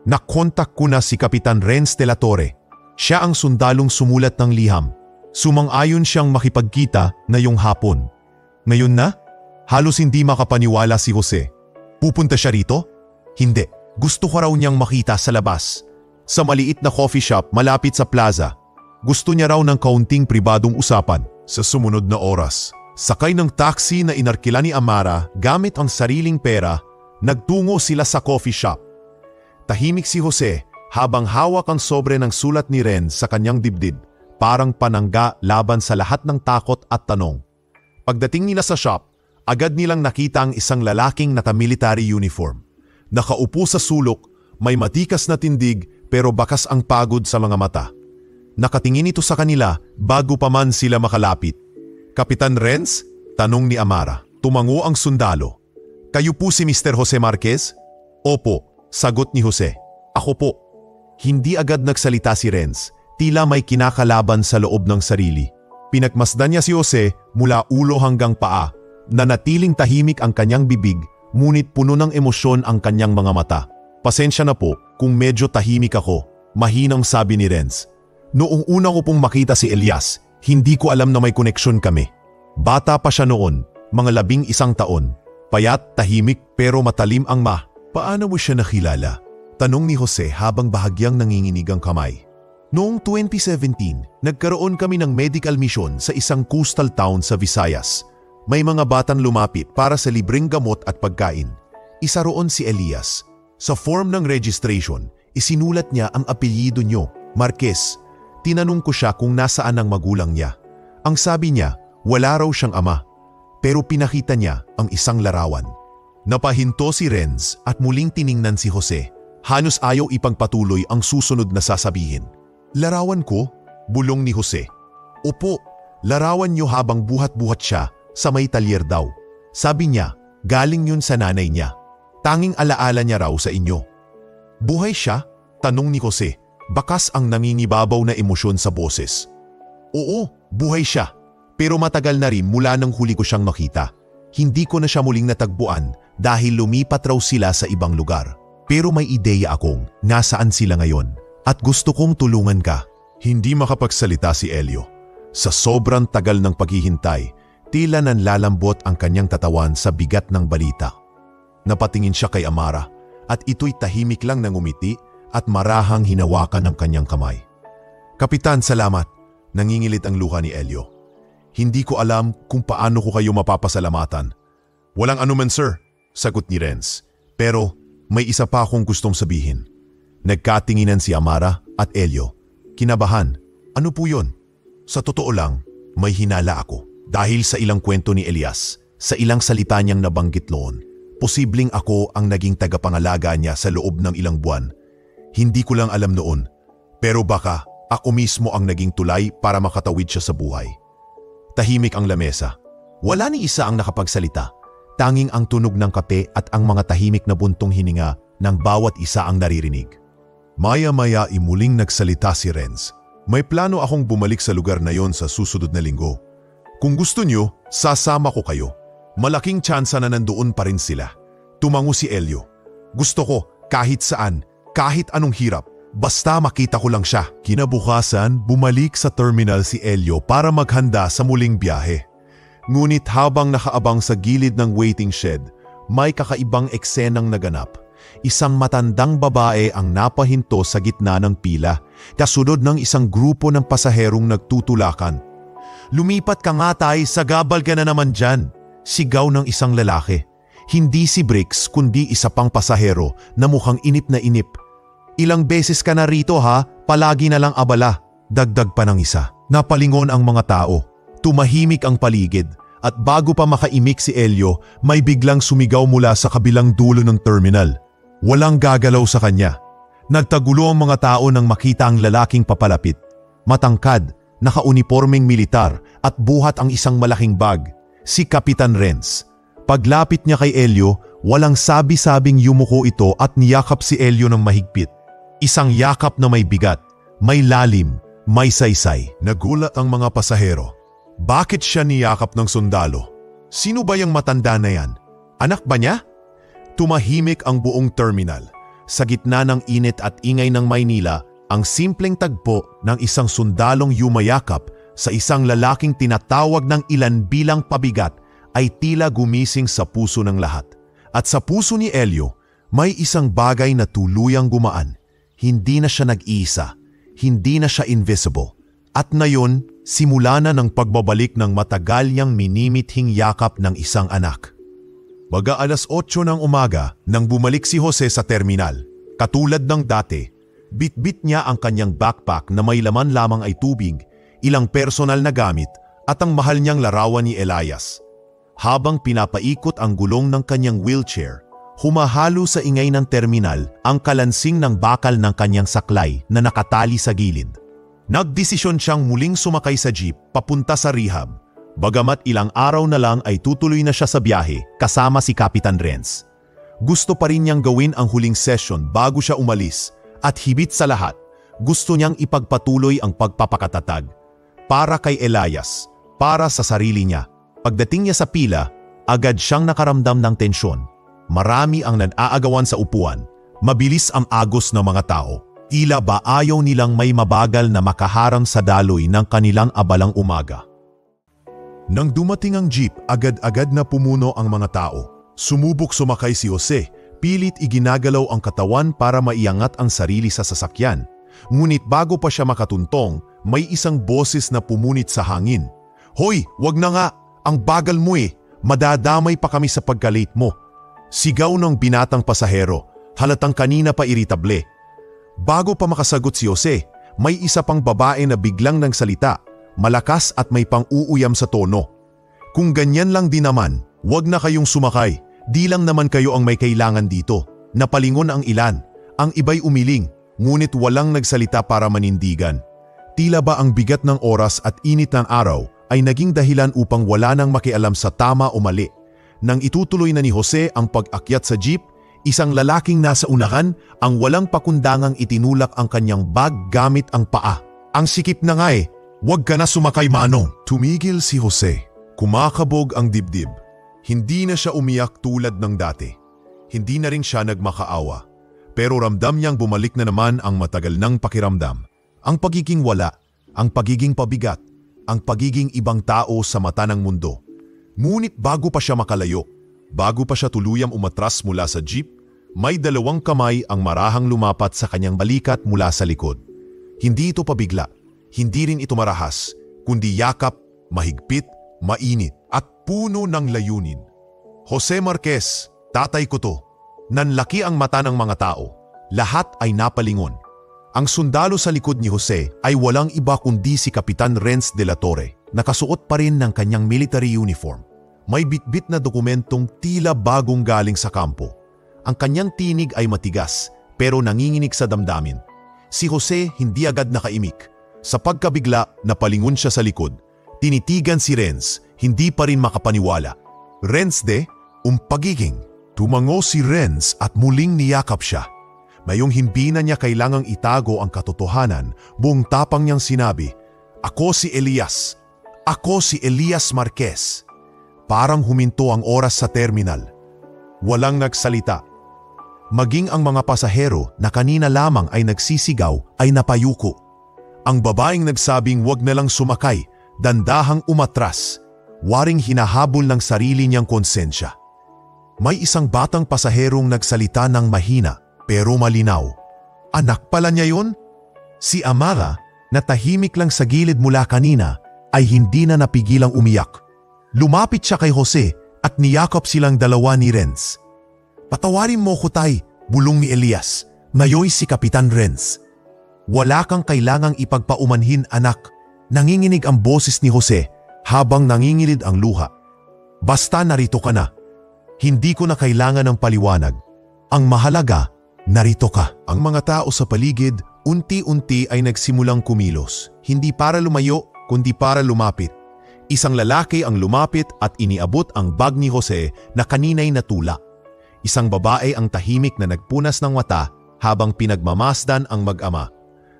"Nakontak ko na si Kapitan Renz de la Torre. Siya ang sundalong sumulat ng liham. Sumang-ayon siyang makipagkita ngayong hapon." "Ngayon na?" Halos hindi makapaniwala si Jose. "Pupunta siya rito?" "Hindi. Gusto ko raw niyang makita sa labas. Sa maliit na coffee shop malapit sa plaza." Gusto niya raw ng kaunting pribadong usapan. Sa sumunod na oras, sakay ng taxi na inarkila ni Amara gamit ang sariling pera, nagtungo sila sa coffee shop. Tahimik si Jose habang hawak ang sobre ng sulat ni Renz sa kanyang dibdib, parang panangga laban sa lahat ng takot at tanong. Pagdating nila sa shop, agad nilang nakita ang isang lalaking naka-military uniform. Nakaupo sa sulok, may matikas na tindig pero bakas ang pagod sa mga mata. Nakatingin ito sa kanila bago pa man sila makalapit. "Kapitan Renz?" tanong ni Amara. Tumango ang sundalo. "Kayo po si Mr. Jose Marquez?" "Opo," sagot ni Jose. "Ako po." Hindi agad nagsalita si Renz, tila may kinakalaban sa loob ng sarili. Pinagmasdan niya si Jose mula ulo hanggang paa. Nanatiling tahimik ang kanyang bibig, ngunit puno ng emosyon ang kanyang mga mata. "Pasensya na po kung medyo tahimik ako," mahinang sabi ni Renz. "Noong una ko pong makita si Elias, hindi ko alam na may koneksyon kami. Bata pa siya noon, mga 11 taon. Payat, tahimik pero matalim ang Paano mo siya nakilala?" tanong ni Jose habang bahagyang nanginginig ang kamay. "Noong 2017, nagkaroon kami ng medical mission sa isang coastal town sa Visayas. May mga batang lumapit para sa libreng gamot at pagkain. Isa roon si Elias. Sa form ng registration, isinulat niya ang apelyido niyo, Marquez. Tinanong ko siya kung nasaan ang magulang niya. Ang sabi niya, wala raw siyang ama. Pero pinakita niya ang isang larawan." Napahinto si Renz at muling tiningnan si Jose. Halos ayaw ipagpatuloy ang susunod na sasabihin. "Larawan ko?" bulong ni Jose. "Opo, larawan niyo habang buhat-buhat siya sa may talyer daw. Sabi niya, galing yun sa nanay niya. Tanging alaala niya raw sa inyo." "Buhay siya?" tanong ni Jose. Bakas ang nangingibabaw na emosyon sa boses. "Oo, buhay siya. Pero matagal na rin mula nang huli ko siyang makita. Hindi ko na siya muling natagpuan dahil lumipat raw sila sa ibang lugar. Pero may ideya akong nasaan sila ngayon at gusto kong tulungan ka." Hindi makapagsalita si Elio. Sa sobrang tagal ng paghihintay, tila nanlalambot ang kanyang katawan sa bigat ng balita. Napatingin siya kay Amara at ito'y tahimik lang nang umiti at marahang hinawakan ang kanyang kamay. "Kapitan, salamat." Nangingilit ang luha ni Elio. "Hindi ko alam kung paano ko kayo mapapasalamatan." "Walang anuman sir," sagot ni Renz. "Pero may isa pa akong gustong sabihin." Nagkatinginan si Amara at Elio. Kinabahan. "Ano po yun?" "Sa totoo lang, may hinala ako. Dahil sa ilang kwento ni Elias, sa ilang salita niyang nabanggit noon, posibleng ako ang naging tagapangalaga niya sa loob ng ilang buwan. Hindi ko lang alam noon, pero baka ako mismo ang naging tulay para makatawid siya sa buhay." Tahimik ang lamesa. Wala ni isa ang nakapagsalita. Tanging ang tunog ng kape at ang mga tahimik na buntong hininga ng bawat isa ang naririnig. Maya-maya imuling nagsalita si Renz. "May plano akong bumalik sa lugar na yon sa susunod na linggo. Kung gusto niyo, sasama ko kayo. Malaking tsansa na nandoon pa rin sila." Tumango si Elio. "Gusto ko, kahit saan, kahit anong hirap, basta makita ko lang siya." Kinabukasan, bumalik sa terminal si Elio para maghanda sa muling biyahe. Ngunit habang nakaabang sa gilid ng waiting shed, may kakaibang eksenang naganap. Isang matandang babae ang napahinto sa gitna ng pila, kasunod ng isang grupo ng pasaherong nagtutulakan. "Lumipat ka nga tay, sagabal ka na naman dyan," sigaw ng isang lalaki. Hindi si Briggs kundi isa pang pasahero na mukhang inip na inip. "Ilang beses ka na rito ha, palagi na lang abala," dagdag pa ng isa. Napalingon ang mga tao. Tumahimik ang paligid at bago pa makaimik si Elio, may biglang sumigaw mula sa kabilang dulo ng terminal. Walang gagalaw sa kanya. Nagtagulo ang mga tao nang makita ang lalaking papalapit. Matangkad, nakaunipormeng militar at buhat ang isang malaking bag. Si Kapitan Renz. Paglapit niya kay Elio, walang sabi-sabing yumuko ito at niyakap si Elio ng mahigpit. Isang yakap na may bigat, may lalim, may saysay. Nagulat ang mga pasahero. Bakit siya niyakap ng sundalo? Sino ba yung matanda na yan? Anak ba niya? Tumahimik ang buong terminal. Sa gitna ng init at ingay ng Maynila, ang simpleng tagpo ng isang sundalong yumayakap sa isang lalaking tinatawag ng ilan bilang pabigat ay tila gumising sa puso ng lahat. At sa puso ni Elio, may isang bagay na tuluyang gumaan. Hindi na siya nag-iisa, hindi na siya invisible. At ngayon, simula na ng pagbabalik ng matagal niyang minimithing yakap ng isang anak. Baga alas 8 ng umaga nang bumalik si Jose sa terminal. Katulad ng dati, bitbit niya ang kanyang backpack na may laman lamang ay tubig, ilang personal na gamit at ang mahal niyang larawan ni Elias. Habang pinapaikot ang gulong ng kanyang wheelchair, humahalo sa ingay ng terminal ang kalansing ng bakal ng kanyang saklay na nakatali sa gilid. Nagdesisyon siyang muling sumakay sa jeep papunta sa rehab, bagamat ilang araw na lang ay tutuloy na siya sa biyahe kasama si Kapitan Renz. Gusto pa rin niyang gawin ang huling session bago siya umalis at higit sa lahat, gusto niyang ipagpatuloy ang pagpapakatatag para kay Elias, para sa sarili niya. Pagdating niya sa pila, agad siyang nakaramdam ng tensyon. Marami ang nag-aagawan sa upuan, mabilis ang agos ng mga tao. Tila ba ayaw nilang may mabagal na makaharang sa daloy ng kanilang abalang umaga. Nang dumating ang jeep, agad-agad na pumuno ang mga tao. Sumubok sumakay si Jose, pilit iginagalaw ang katawan para maiangat ang sarili sa sasakyan. Ngunit bago pa siya makatuntong, may isang boses na pumunit sa hangin. "Hoy, wag na nga! Ang bagal mo eh! Madadamay pa kami sa pagka-late mo!" Sigaw ng binatang pasahero, halatang kanina pa iritable. Bago pa makasagot si Jose, may isa pang babae na biglang nagsalita, malakas at may pang-uuyam sa tono. "Kung ganyan lang din naman, wag na kayong sumakay. Di lang naman kayo ang may kailangan dito." Napalingon ang ilan, ang iba'y umiling, ngunit walang nagsalita para manindigan. Tila ba ang bigat ng oras at init ng araw ay naging dahilan upang wala nang makialam sa tama o mali. Nang itutuloy na ni Jose ang pag-akyat sa jeep, isang lalaking nasa unahan ang walang pakundangang itinulak ang kanyang bag gamit ang paa. "Ang sikip na nga eh, wag ka na sumakay manong." Tumigil si Jose. Kumakabog ang dibdib. Hindi na siya umiyak tulad ng dati. Hindi na rin siya nagmakaawa. Pero ramdam niyang bumalik na naman ang matagal ng pakiramdam. Ang pagiging wala, ang pagiging pabigat, ang pagiging ibang tao sa mata ng mundo. Ngunit bago pa siya makalayo, bago pa siya tuluyang umatras mula sa jeep, may dalawang kamay ang marahang lumapat sa kanyang balikat mula sa likod. Hindi ito pabigla, hindi rin ito marahas, kundi yakap, mahigpit, mainit at puno ng layunin. "Jose Marquez, tatay ko to." Nanlaki ang mata ng mga tao. Lahat ay napalingon. Ang sundalo sa likod ni Jose ay walang iba kundi si Kapitan Renz de la Torre, nakasuot pa rin ng kanyang military uniform. May bitbit na dokumentong tila bagong galing sa kampo. Ang kanyang tinig ay matigas pero nanginginig sa damdamin. Si Jose hindi agad nakaimik. Sa pagkabigla, napalingon siya sa likod. Tinitigan si Renz, hindi pa rin makapaniwala. "Renz de, pagiging." Tumango si Renz at muling niyakap siya. Mayong hindi na niya kailangang itago ang katotohanan, buong tapang niyang sinabi, "Ako si Elias. Ako si Elias Marquez." Parang huminto ang oras sa terminal. Walang nagsalita. Maging ang mga pasahero na kanina lamang ay nagsisigaw ay napayuko. Ang babaeng nagsabing wag na lang sumakay, dandahang umatras, waring hinahabol ng sarili niyang konsensya. May isang batang pasaherong nagsalita ng mahina pero malinaw. Anak pala niya yun? Si Amara, na tahimik lang sa gilid mula kanina, ay hindi na napigilang umiyak. Lumapit siya kay Jose at niyakap silang dalawa ni Renz. "Patawarin mo ko tay," bulong ni Elias. "Mayo'y si Kapitan Renz." "Wala kang kailangang ipagpaumanhin anak," nanginginig ang boses ni Jose habang nangingilid ang luha. "Basta narito ka na. Hindi ko na kailangan ng paliwanag. Ang mahalaga, narito ka." Ang mga tao sa paligid unti-unti ay nagsimulang kumilos. Hindi para lumayo, kundi para lumapit. Isang lalaki ang lumapit at iniabot ang bag ni Jose na kanina'y natula. Isang babae ang tahimik na nagpunas ng mata habang pinagmamasdan ang mag-ama.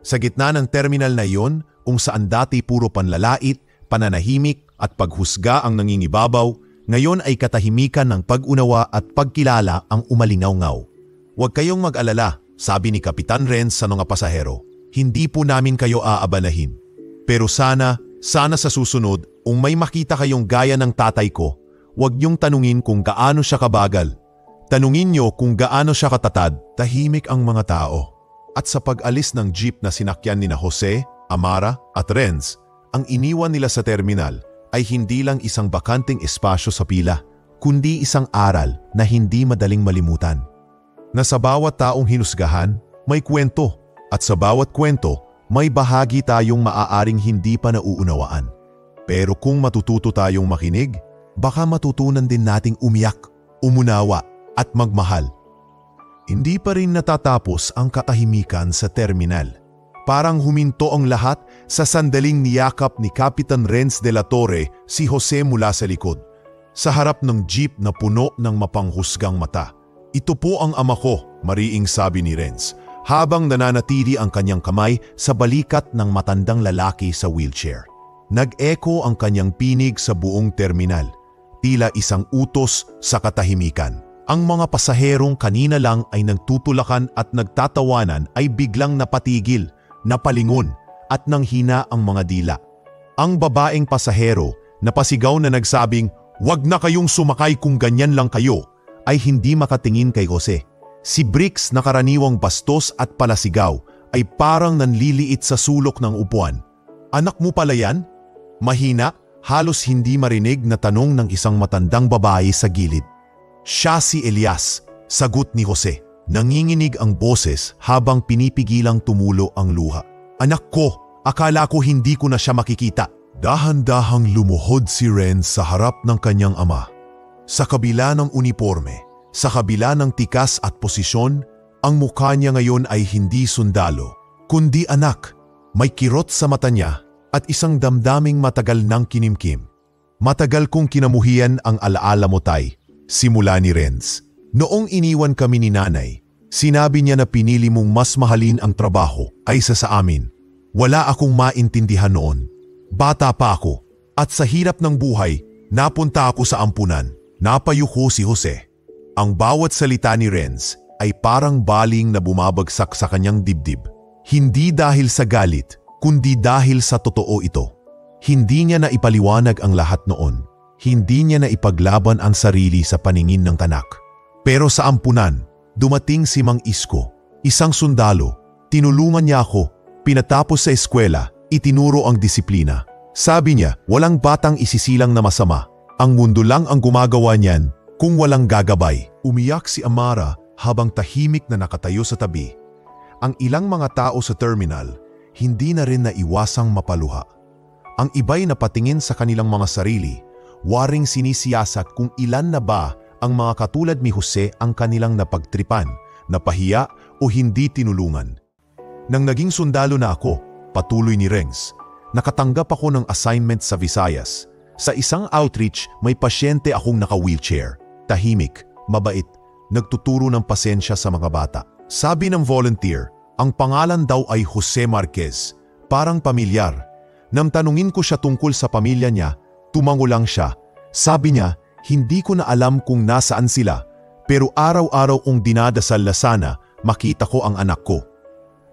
Sa gitna ng terminal na iyon, kung saan dati puro panlalait, pananahimik at paghusga ang nangingibabaw, ngayon ay katahimikan ng pag-unawa at pagkilala ang umalingaw-ngaw. "Huwag kayong mag-alala," sabi ni Kapitan Renz sa mga pasahero. "Hindi po namin kayo aabalahin. Pero sana sa susunod, kung may makita kayong gaya ng tatay ko, huwag niyong tanungin kung gaano siya kabagal. Tanungin niyo kung gaano siya katatad." Tahimik ang mga tao. At sa pag-alis ng jeep na sinakyan ni na Jose, Amara at Renz, ang iniwan nila sa terminal ay hindi lang isang bakanting espasyo sa pila, kundi isang aral na hindi madaling malimutan. Na sa bawat taong hinusgahan, may kwento, at sa bawat kwento, may bahagi tayong maaaring hindi pa nauunawaan. Pero kung matututo tayong makinig, baka matutunan din nating umiyak, umunawa at magmahal. Hindi pa rin natatapos ang katahimikan sa terminal. Parang huminto ang lahat sa sandaling niyakap ni Kapitan Renz de la Torre si Jose mula sa likod. Sa harap ng jeep na puno ng mapanghusgang mata. Ito po ang ama ko, mariing sabi ni Renz, habang nananatili ang kanyang kamay sa balikat ng matandang lalaki sa wheelchair. Nag-echo ang kanyang pinig sa buong terminal, tila isang utos sa katahimikan. Ang mga pasaherong kanina lang ay nagtutulakan at nagtatawanan ay biglang napatigil, napalingon at nanghina ang mga dila. Ang babaeng pasahero na pasigaw na nagsabing, "Wag na kayong sumakay kung ganyan lang kayo," ay hindi makatingin kay Jose. Si Bricks na karaniwang bastos at palasigaw ay parang nanliliit sa sulok ng upuan. "Anak mo pala yan?" Mahina, halos hindi marinig na tanong ng isang matandang babae sa gilid. "Siya si Elias," sagot ni Jose. Nanginginig ang boses habang pinipigilang tumulo ang luha. "Anak ko, akala ko hindi ko na siya makikita." Dahan-dahang lumuhod si Renz sa harap ng kanyang ama. Sa kabila ng uniforme, sa kabila ng tikas at posisyon, ang mukha niya ngayon ay hindi sundalo, kundi anak. May kirot sa mata niya at isang damdaming matagal nang kinimkim. "Matagal kong kinamuhian ang alaala mo, Tay," simula ni Renz. "Noong iniwan kami ni nanay, sinabi niya na pinili mong mas mahalin ang trabaho aysa sa amin. Wala akong maintindihan noon. Bata pa ako at sa hirap ng buhay, napunta ako sa ampunan." Napayuko si Jose. Ang bawat salita ni Renz ay parang baling na bumabagsak sa kanyang dibdib. Hindi dahil sa galit, kundi dahil sa totoo ito. Hindi niya na ipaliwanag ang lahat noon. Hindi niya na ipaglaban ang sarili sa paningin ng tanak. Pero sa ampunan, dumating si Mang Isko, isang sundalo. Tinulungan niya ako, pinatapos sa eskwela, itinuro ang disiplina. Sabi niya, walang batang isisilang na masama. Ang mundo lang ang gumagawa niyan kung walang gagabay. Umiyak si Amara habang tahimik na nakatayo sa tabi. Ang ilang mga tao sa terminal, hindi na rin naiwasang mapaluha. Ang iba'y napatingin sa kanilang mga sarili, waring sinisiyasat kung ilan na ba ang mga katulad ni Jose ang kanilang napagtripan, napahiya o hindi tinulungan. Nang naging sundalo na ako, patuloy ni Renz, nakatanggap ako ng assignment sa Visayas. Sa isang outreach, may pasyente akong naka-wheelchair. Tahimik, mabait, nagtuturo ng pasensya sa mga bata. Sabi ng volunteer, ang pangalan daw ay Jose Marquez. Parang pamilyar. Nang tanungin ko siya tungkol sa pamilya niya, tumango lang siya. Sabi niya, hindi ko na alam kung nasaan sila, pero araw-araw kong dinadasal na sana makita ko ang anak ko.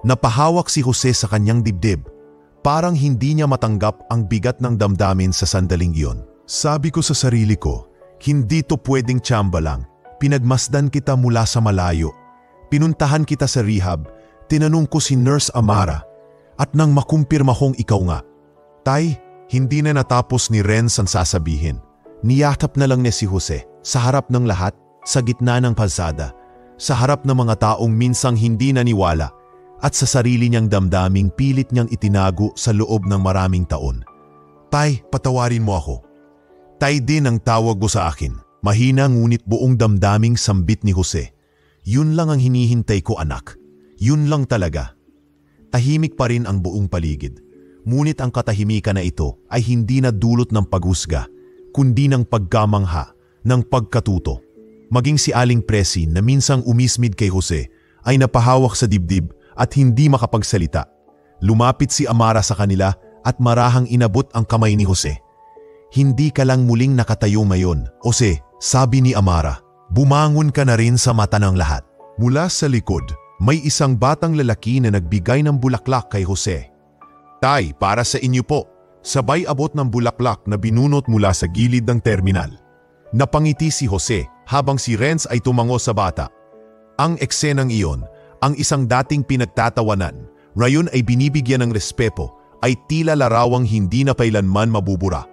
Napahawak si Jose sa kanyang dibdib. Parang hindi niya matanggap ang bigat ng damdamin sa sandaling iyon. Sabi ko sa sarili ko, hindi to pwedeng tsamba lang. Pinagmasdan kita mula sa malayo. Pinuntahan kita sa rehab. Tinanong ko si Nurse Amara. At nang makumpirma kong ikaw nga. Tay, hindi na natapos ni Renz ang sasabihin. Niyatap na lang niya si Jose sa harap ng lahat, sa gitna ng palsada, sa harap ng mga taong minsang hindi naniwala. At sa sarili niyang damdaming pilit niyang itinago sa loob ng maraming taon. Tay, patawarin mo ako. Tay din ang tawag ko sa akin. Mahina ngunit buong damdaming sambit ni Jose. Yun lang ang hinihintay ko, anak. Yun lang talaga. Tahimik pa rin ang buong paligid. Ngunit ang katahimikan na ito ay hindi na dulot ng paghusga, kundi ng pagkamangha, ng pagkatuto. Maging si Aling Presi na minsang umismid kay Jose ay napahawak sa dibdib at hindi makapagsalita. Lumapit si Amara sa kanila at marahang inabot ang kamay ni Jose. Hindi ka lang muling nakatayo ngayon, Jose, sabi ni Amara. Bumangon ka na rin sa mata ng lahat. Mula sa likod, may isang batang lalaki na nagbigay ng bulaklak kay Jose. Tay, para sa inyo po. Sabay abot ng bulaklak na binunot mula sa gilid ng terminal. Napangiti si Jose habang si Renz ay tumango sa bata. Ang eksenang iyon, ang isang dating pinagtatawanan, ngayon ay binibigyan ng respeto ay tila larawang hindi na kailanman mabubura.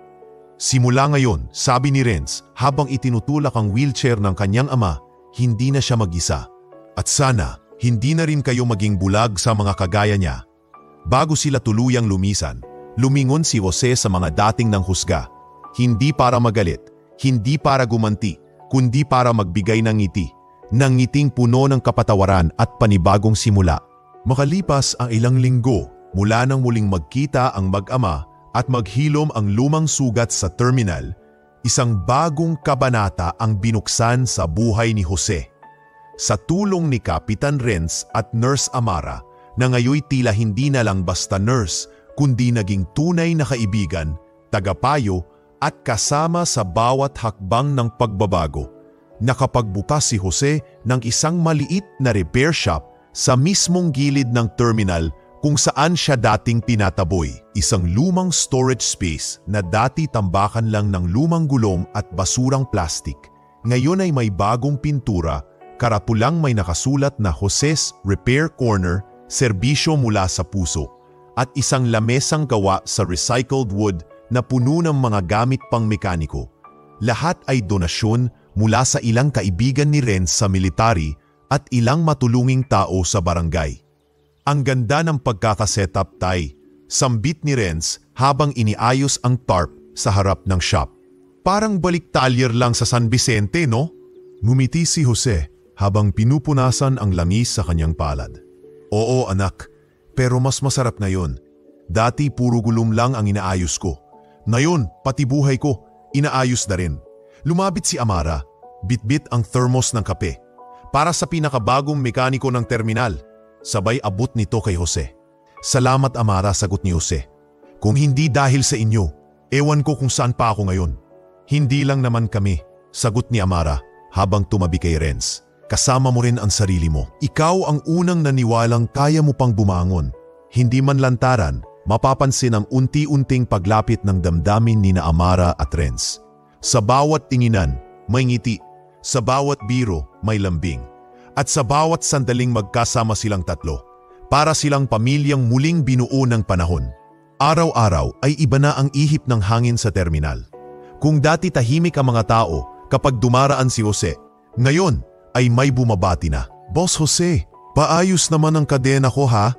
Simula ngayon, sabi ni Renz habang itinutulak ang wheelchair ng kanyang ama, hindi na siya mag-isa. At sana, hindi na rin kayo maging bulag sa mga kagaya niya. Bago sila tuluyang lumisan, lumingon si Jose sa mga dating ng husga. Hindi para magalit, hindi para gumanti, kundi para magbigay ng ngiti. Ng ngiting puno ng kapatawaran at panibagong simula. Makalipas ang ilang linggo, mula nang muling magkita ang mag-ama at maghilom ang lumang sugat sa terminal, isang bagong kabanata ang binuksan sa buhay ni Jose. Sa tulong ni Kapitan Renz at Nurse Amara, na ngayoy tila hindi na lang basta nurse, kundi naging tunay na kaibigan, tagapayo at kasama sa bawat hakbang ng pagbabago. Nakapagbukas si Jose ng isang maliit na repair shop sa mismong gilid ng terminal kung saan siya dating tinataboy. Isang lumang storage space na dati tambakan lang ng lumang gulong at basurang plastik. Ngayon ay may bagong pintura, karapulang may nakasulat na Jose's Repair Corner, serbisyo mula sa puso, at isang lamesang gawa sa recycled wood na puno ng mga gamit pang mekaniko. Lahat ay donasyon mula sa ilang kaibigan ni Renz sa military at ilang matulunging tao sa barangay. Ang ganda ng pagkakasetup, Tay, sambit ni Renz habang iniayos ang tarp sa harap ng shop. Parang balik talyer lang sa San Vicente, no? Ngumiti si Jose habang pinupunasan ang langis sa kanyang palad. Oo anak, pero mas masarap ngayon. Dati puro gulong lang ang inaayos ko. Ngayon, pati buhay ko, inaayos na rin. Lumapit si Amara, bitbit ang thermos ng kape. Para sa pinakabagong mekaniko ng terminal. Sabay abot nito kay Jose. Salamat Amara, sagot ni Jose. Kung hindi dahil sa inyo, ewan ko kung saan pa ako ngayon. Hindi lang naman kami, sagot ni Amara habang tumabi kay Renz. Kasama mo rin ang sarili mo. Ikaw ang unang naniwalang kaya mo pang bumangon. Hindi man lantaran, mapapansin ang unti-unting paglapit ng damdamin ni na Amara at Renz. Sa bawat tinginan, may ngiti. Sa bawat biro, may lambing. At sa bawat sandaling magkasama silang tatlo, para silang pamilyang muling binuo ng panahon. Araw-araw ay iba na ang ihip ng hangin sa terminal. Kung dati tahimik ang mga tao kapag dumaraan si Jose, ngayon ay may bumabati na. Boss Jose, paayos naman ang kadena ko ha?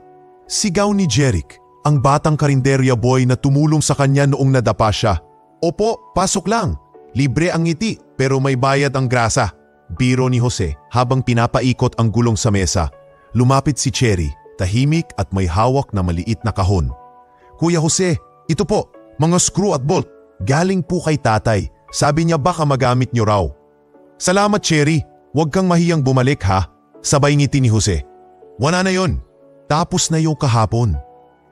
Sigaw ni Jeric, ang batang karinderya boy na tumulong sa kanya noong nadapa siya. Opo, pasok lang. Libre ang ngiti pero may bayad ang grasa. Biro ni Jose habang pinapaikot ang gulong sa mesa. Lumapit si Cherry, tahimik at may hawak na maliit na kahon. Kuya Jose, ito po, mga screw at bolt. Galing po kay tatay. Sabi niya baka magamit niyo raw. Salamat Cherry, huwag kang mahiyang bumalik ha. Sabay ngiti ni Jose. Wala na yon. Tapos na yung kahapon.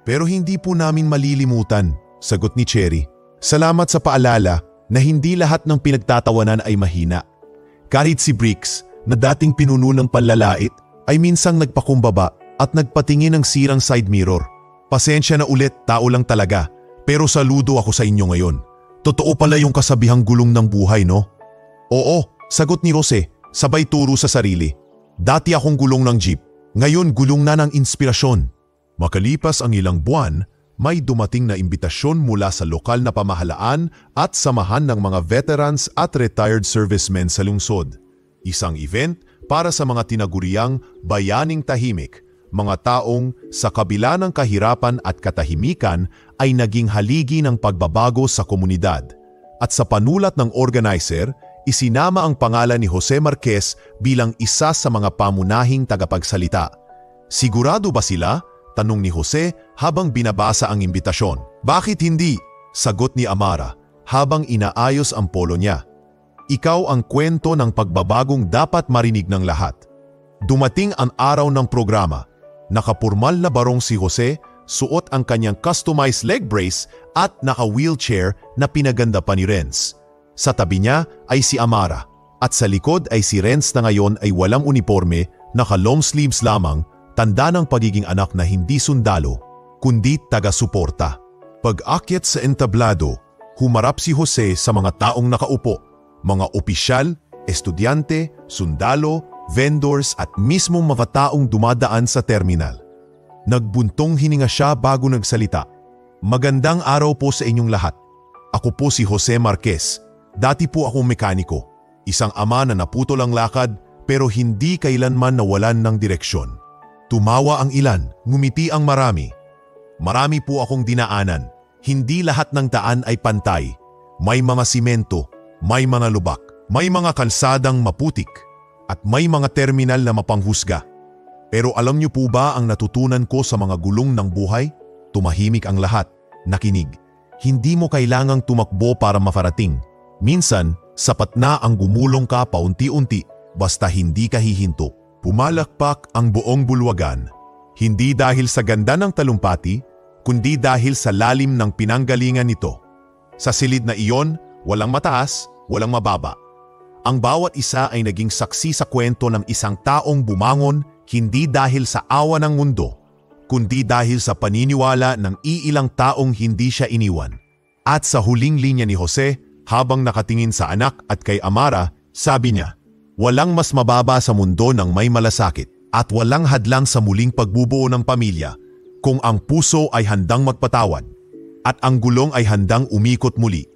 Pero hindi po namin malilimutan, sagot ni Cherry. Salamat sa paalala na hindi lahat ng pinagtatawanan ay mahina. Kahit si Bricks, na dating pinuno ng panlalait, ay minsang nagpakumbaba at nagpatingin ng sirang side mirror. Pasensya na ulit, tao lang talaga, pero saludo ako sa inyo ngayon. Totoo pala yung kasabihang gulong ng buhay, no? Oo, sagot ni Jose, sabay turo sa sarili. Dati akong gulong ng jeep, ngayon gulong na ng inspirasyon. Makalipas ang ilang buwan, may dumating na imbitasyon mula sa lokal na pamahalaan at samahan ng mga veterans at retired servicemen sa lungsod. Isang event para sa mga tinaguriang bayaning tahimik, mga taong sa kabila ng kahirapan at katahimikan ay naging haligi ng pagbabago sa komunidad. At sa panulat ng organizer, isinama ang pangalan ni Jose Marquez bilang isa sa mga pamunahing tagapagsalita. Sigurado ba sila? Tanong ni Jose habang binabasa ang imbitasyon. Bakit hindi? Sagot ni Amara habang inaayos ang polo niya. Ikaw ang kwento ng pagbabagong dapat marinig ng lahat. Dumating ang araw ng programa. Nakapurmal na barong si Jose, suot ang kanyang customized leg brace at naka-wheelchair na pinaganda pa ni Renz. Sa tabi niya ay si Amara at sa likod ay si Renz na ngayon ay walang uniforme, naka-long sleeves lamang, tanda ng pagiging anak na hindi sundalo, kundi taga-suporta. Pag-akyat sa entablado, humarap si Jose sa mga taong nakaupo, mga opisyal, estudyante, sundalo, vendors at mismong mga taong dumadaan sa terminal. Nagbuntong hininga siya bago nagsalita. Magandang araw po sa inyong lahat. Ako po si Jose Marquez. Dati po akong mekaniko. Isang ama na naputol ang lakad pero hindi kailanman nawalan ng direksyon. Tumawa ang ilan, ngumiti ang marami. Marami po akong dinaanan. Hindi lahat ng daan ay pantay. May mga simento, may mga lubak, may mga kalsadang maputik, at may mga terminal na mapanghusga. Pero alam niyo po ba ang natutunan ko sa mga gulong ng buhay? Tumahimik ang lahat, nakinig. Hindi mo kailangang tumakbo para mafarating. Minsan, sapat na ang gumulong ka paunti-unti basta hindi ka hihinto. Pumalakpak ang buong bulwagan. Hindi dahil sa ganda ng talumpati, kundi dahil sa lalim ng pinanggalingan nito. Sa silid na iyon, walang mataas, walang mababa. Ang bawat isa ay naging saksi sa kwento ng isang taong bumangon hindi dahil sa awa ng mundo, kundi dahil sa paniniwala ng iilang taong hindi siya iniwan. At sa huling linya ni Jose, habang nakatingin sa anak at kay Amara, sabi niya, walang mas mababa sa mundo ng may malasakit at walang hadlang sa muling pagbubuo ng pamilya kung ang puso ay handang magpatawad at ang gulong ay handang umikot muli.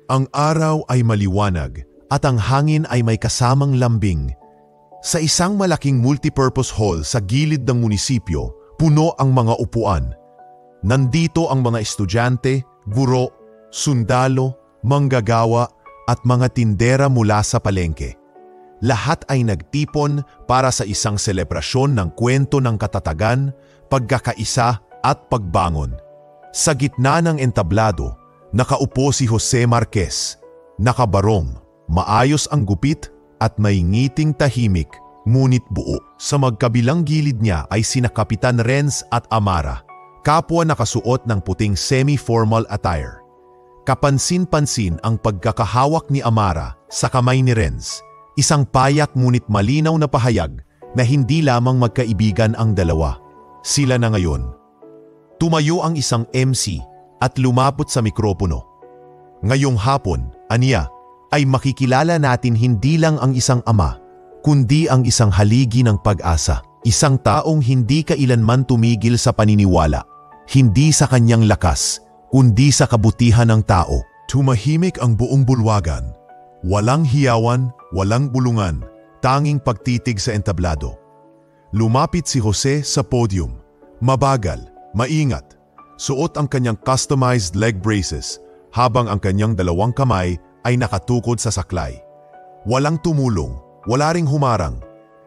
Ang araw ay maliwanag at ang hangin ay may kasamang lambing. Sa isang malaking multipurpose hall sa gilid ng munisipyo, puno ang mga upuan. Nandito ang mga estudyante, guro, sundalo, manggagawa at mga tindera mula sa palengke. Lahat ay nagtipon para sa isang selebrasyon ng kwento ng katatagan, pagkakaisa at pagbangon. Sa gitna ng entablado, nakaupo si Jose Marquez. Nakabarong, maayos ang gupit at may ngiting tahimik, ngunit buo. Sa magkabilang gilid niya ay sina Kapitan Renz at Amara, kapwa nakasuot ng puting semi-formal attire. Kapansin-pansin ang pagkakahawak ni Amara sa kamay ni Renz, isang payak ngunit malinaw na pahayag na hindi lamang magkaibigan ang dalawa. Sila na ngayon. Tumayo ang isang MC at lumapot sa mikropono. Ngayong hapon, aniya, ay makikilala natin hindi lang ang isang ama, kundi ang isang haligi ng pag-asa. Isang taong hindi kailanman tumigil sa paniniwala, hindi sa kanyang lakas, kundi sa kabutihan ng tao. Tumahimik ang buong bulwagan. Walang hiyawan, walang bulungan, tanging pagtitig sa entablado. Lumapit si Jose sa podium. Mabagal, maingat. Suot ang kanyang customized leg braces habang ang kanyang dalawang kamay ay nakatukod sa saklay. Walang tumulong, wala ring humarang.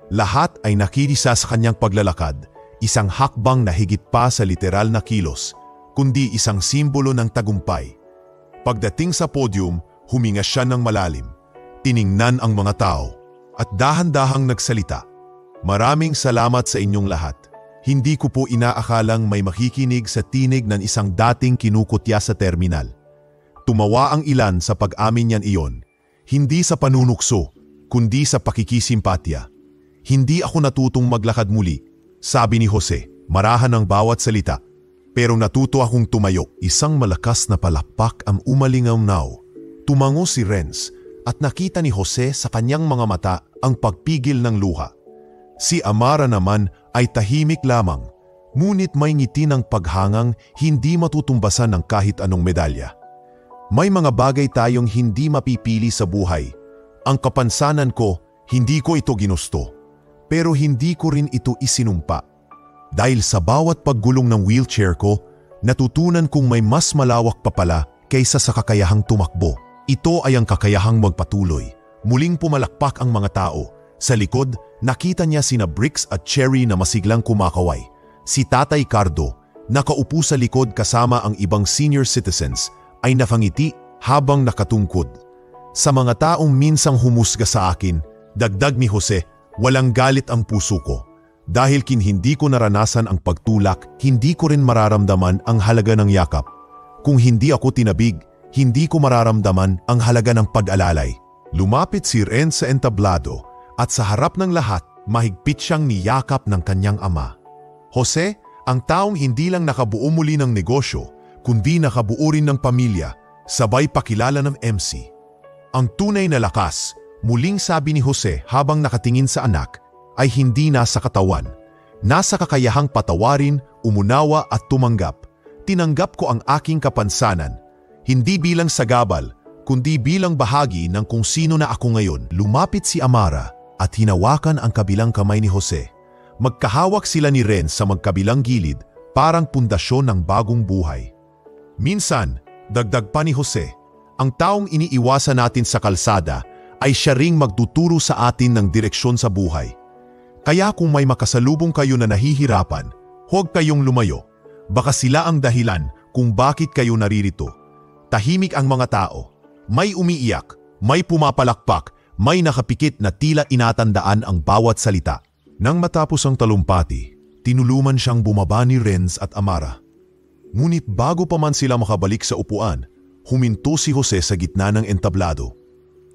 Lahat ay nakikisa sa kanyang paglalakad, isang hakbang na higit pa sa literal na kilos, kundi isang simbolo ng tagumpay. Pagdating sa podium, huminga siya ng malalim. Tiningnan ang mga tao at dahan-dahang nagsalita. Maraming salamat sa inyong lahat. Hindi ko po inaakalang may makikinig sa tinig ng isang dating kinukutya sa terminal. Tumawa ang ilan sa pag-amin niyan iyon, hindi sa panunukso, kundi sa pakikisimpatya. Hindi ako natutong maglakad muli, sabi ni Jose, marahan ang bawat salita. Pero natuto akong tumayo. Isang malakas na palakpak ang umalingaw-naw. Tumango si Renz at nakita ni Jose sa kanyang mga mata ang pagpigil ng luha. Si Amara naman ay tahimik lamang, ngunit may ngiti ng paghangang hindi matutumbasan ng kahit anong medalya. May mga bagay tayong hindi mapipili sa buhay. Ang kapansanan ko, hindi ko ito ginusto. Pero hindi ko rin ito isinumpa. Dahil sa bawat paggulong ng wheelchair ko, natutunan kong may mas malawak pa pala kaysa sa kakayahang tumakbo. Ito ay ang kakayahang magpatuloy. Muling pumalakpak ang mga tao. Sa likod, nakita niya sina Bricks at Cherry na masiglang kumakaway. Si Tatay Cardo, nakaupo sa likod kasama ang ibang senior citizens, ay nafangiti habang nakatungkod. Sa mga taong minsang humusga sa akin, dagdag ni Jose, walang galit ang puso ko. Dahil hindi ko naranasan ang pagtulak, hindi ko rin mararamdaman ang halaga ng yakap. Kung hindi ako tinabig, hindi ko mararamdaman ang halaga ng pag-alalay. Lumapit si Ren sa entablado at sa harap ng lahat, mahigpit siyang niyakap ng kanyang ama. Jose, ang taong hindi lang nakabuo muli ng negosyo, kundi nakabuo rin ng pamilya, sabay pakilala ng MC. Ang tunay na lakas, muling sabi ni Jose habang nakatingin sa anak, ay hindi nasa katawan. Nasa kakayahang patawarin, umunawa at tumanggap. Tinanggap ko ang aking kapansanan, hindi bilang sagabal, kundi bilang bahagi ng kung sino na ako ngayon. Lumapit si Amara at hinawakan ang kabilang kamay ni Jose. Magkahawak sila ni Renz sa magkabilang gilid, parang pundasyon ng bagong buhay. Minsan, dagdag pa ni Jose, ang taong iniiwasan natin sa kalsada ay siya ring magtuturo sa atin ng direksyon sa buhay. Kaya kung may makasalubong kayo na nahihirapan, huwag kayong lumayo. Baka sila ang dahilan kung bakit kayo naririto. Tahimik ang mga tao. May umiiyak, may pumapalakpak, may nakapikit na tila inatandaan ang bawat salita. Nang matapos ang talumpati, tinuluman siyang bumaba ni Renz at Amara. Ngunit bago pa man sila makabalik sa upuan, huminto si Jose sa gitna ng entablado.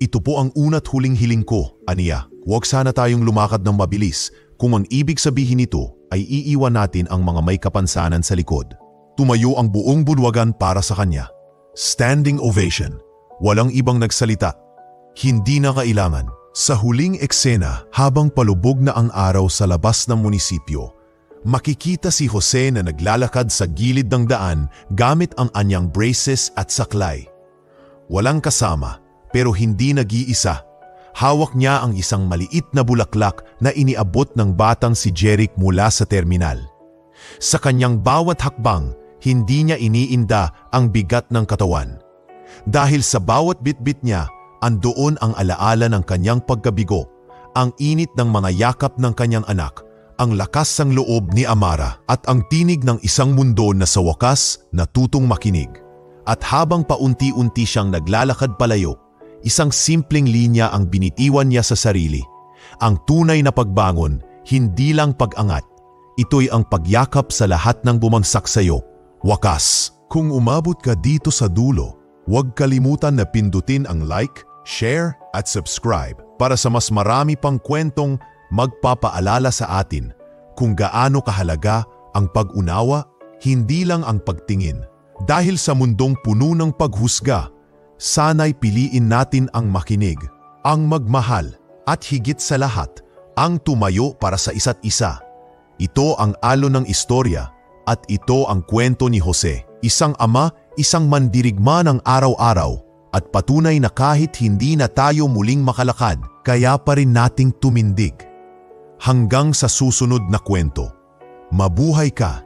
Ito po ang una't huling hiling ko, aniya. Huwag sana tayong lumakad ng mabilis kung ang ibig sabihin nito ay iiwan natin ang mga may kapansanan sa likod. Tumayo ang buong bulwagan para sa kanya. Standing ovation. Walang ibang nagsalita. Hindi na kailangan. Sa huling eksena, habang palubog na ang araw sa labas ng munisipyo, makikita si Jose na naglalakad sa gilid ng daan gamit ang anyang braces at saklay. Walang kasama, pero hindi nag-iisa. Hawak niya ang isang maliit na bulaklak na iniabot ng batang si Jeric mula sa terminal. Sa kanyang bawat hakbang, hindi niya iniinda ang bigat ng katawan. Dahil sa bawat bitbit niya, andoon ang alaala ng kanyang pagkabigo, ang init ng mga yakap ng kanyang anak, ang lakas ng loob ni Amara at ang tinig ng isang mundo na sa wakas natutong makinig. At habang paunti-unti siyang naglalakad palayo, isang simpleng linya ang binitiwan niya sa sarili. Ang tunay na pagbangon, hindi lang pag-angat. Ito'y ang pagyakap sa lahat ng bumagsak sa iyo. Wakas. Kung umabot ka dito sa dulo, huwag kalimutan na pindutin ang like, share at subscribe para sa mas marami pang kwentong magpapaalala sa atin kung gaano kahalaga ang pag-unawa, hindi lang ang pagtingin. Dahil sa mundong puno ng paghusga, sana'y piliin natin ang makinig, ang magmahal, at higit sa lahat, ang tumayo para sa isa't isa. Ito ang alon ng istorya at ito ang kwento ni Jose, isang ama, isang mandirigma ng araw-araw at patunay na kahit hindi na tayo muling makalakad, kaya pa rin nating tumindig. Hanggang sa susunod na kwento, mabuhay ka!